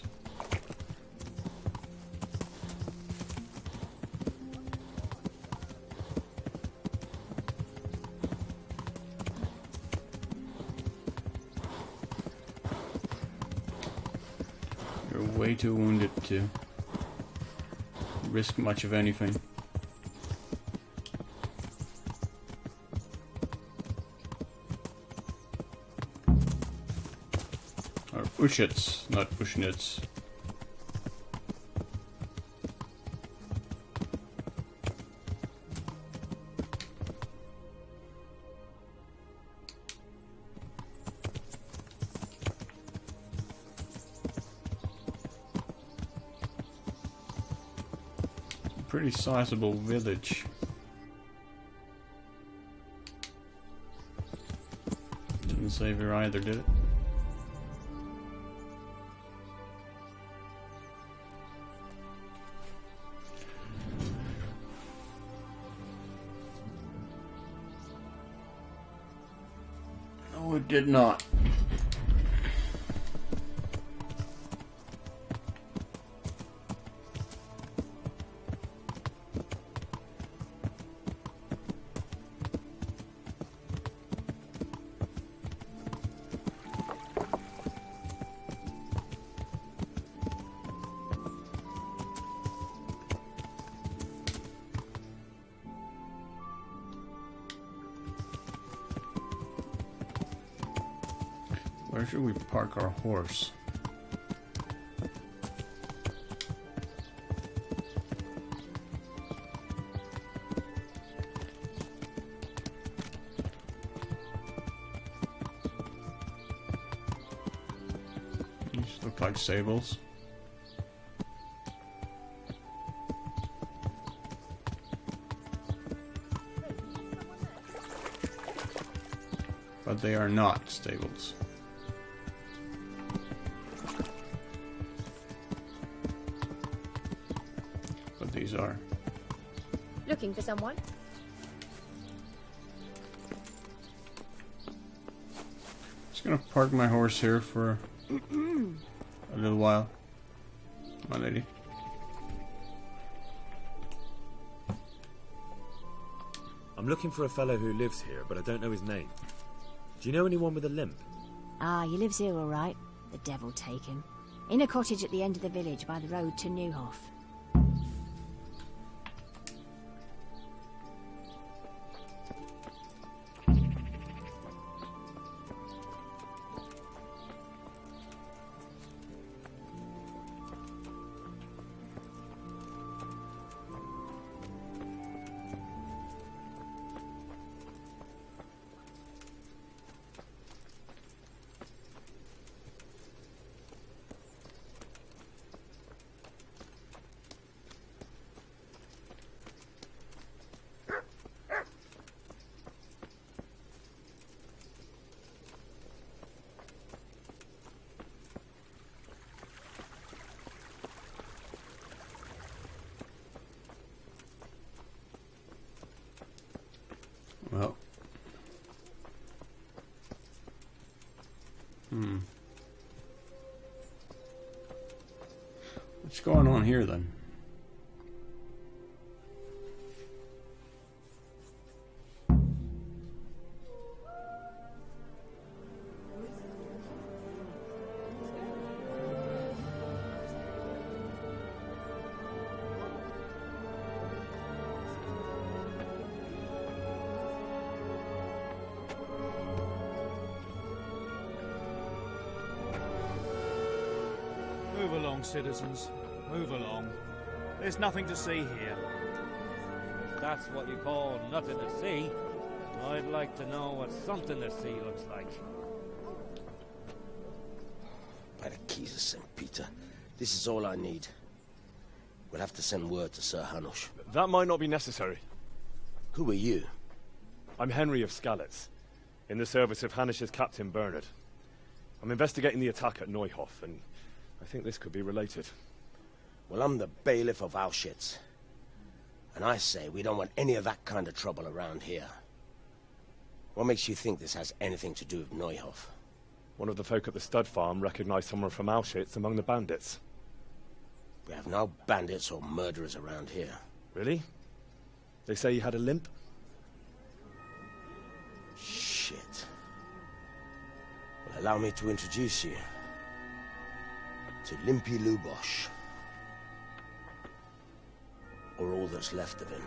You're way too wounded to risk much of anything. Or Ushitz, not Ushnitz. Pretty sizable village. Didn't save her either, did it? No, it did not. Where should we park our horse? These look like stables. But they are not stables. These are. Looking for someone? Just gonna park my horse here for a little while, my lady. I'm looking for a fellow who lives here, but I don't know his name. Do you know anyone with a limp? Ah, he lives here all right. The devil take him. In a cottage at the end of the village by the road to Newhoff. Well. What's going on here then? Move along, citizens. Move along. There's nothing to see here. If that's what you call nothing to see, I'd like to know what something to see looks like. By the keys of St. Peter, this is all I need. We'll have to send word to Sir Hanush. That might not be necessary. Who are you? I'm Henry of Skalitz, in the service of Hanush's Captain Bernard. I'm investigating the attack at Neuhof, and I think this could be related. Well, I'm the bailiff of Auschwitz. And I say we don't want any of that kind of trouble around here. What makes you think this has anything to do with Neuhof? One of the folk at the stud farm recognized someone from Auschwitz among the bandits. We have no bandits or murderers around here. Really? They say he had a limp? Shit. Well, allow me to introduce you to Limpy Lubosh. Or all that's left of him.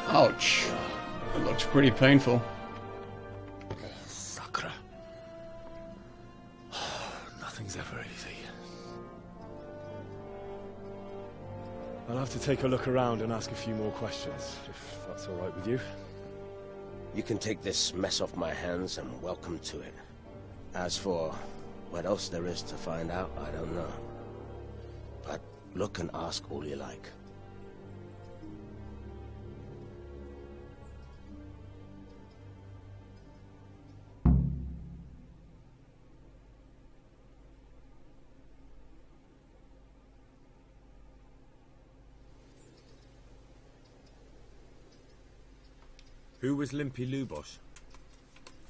Ouch. It looks pretty painful. Sakra. Nothing's ever easy. I'll have to take a look around and ask a few more questions, if that's all right with you. You can take this mess off my hands and welcome to it. As for what else there is to find out, I don't know. But look and ask all you like. Who was Limpy Lubosh?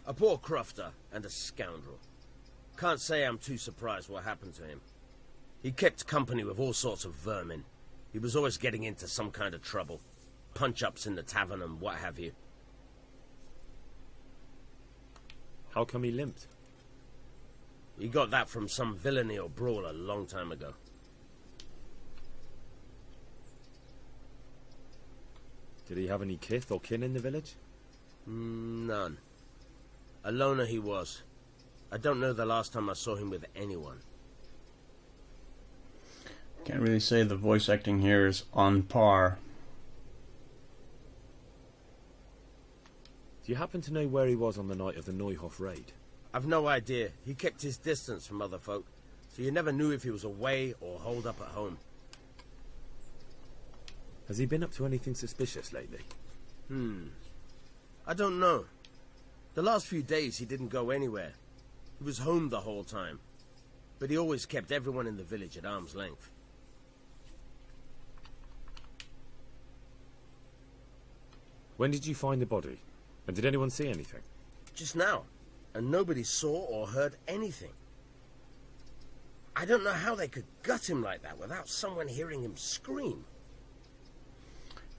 A poor crofter and a scoundrel. Can't say I'm too surprised what happened to him. He kept company with all sorts of vermin. He was always getting into some kind of trouble. Punch-ups in the tavern and what have you. How come he limped? He got that from some villainy or brawl a long time ago. Did he have any kith or kin in the village? None. A loner he was. I don't know the last time I saw him with anyone. Can't really say the voice acting here is on par. Do you happen to know where he was on the night of the Neuhof raid? I've no idea. He kept his distance from other folk, so you never knew if he was away or holed up at home. Has he been up to anything suspicious lately? I don't know. The last few days he didn't go anywhere. He was home the whole time. But he always kept everyone in the village at arm's length. When did you find the body? And did anyone see anything? Just now. And nobody saw or heard anything. I don't know how they could gut him like that without someone hearing him scream.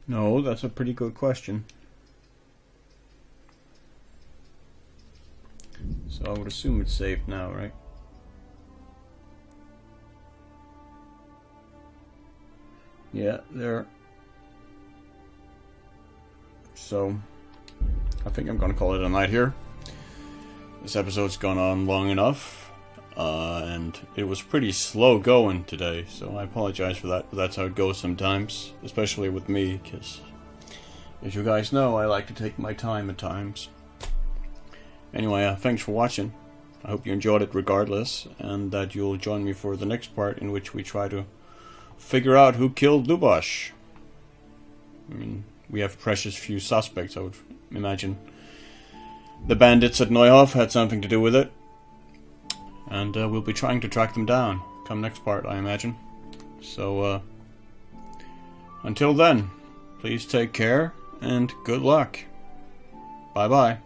No, that's a pretty good question. So I would assume it's saved now, right? Yeah, there. So, I think I'm gonna call it a night here. This episode's gone on long enough. And it was pretty slow going today, so I apologize for that, but that's how it goes sometimes, especially with me, because as you guys know, I like to take my time at times. Anyway, thanks for watching. I hope you enjoyed it regardless, and that you'll join me for the next part in which we try to figure out who killed Lubosh. I mean, we have precious few suspects. I would imagine the bandits at Neuhof had something to do with it. And we'll be trying to track them down come next part, I imagine. So, until then, please take care and good luck. Bye-bye.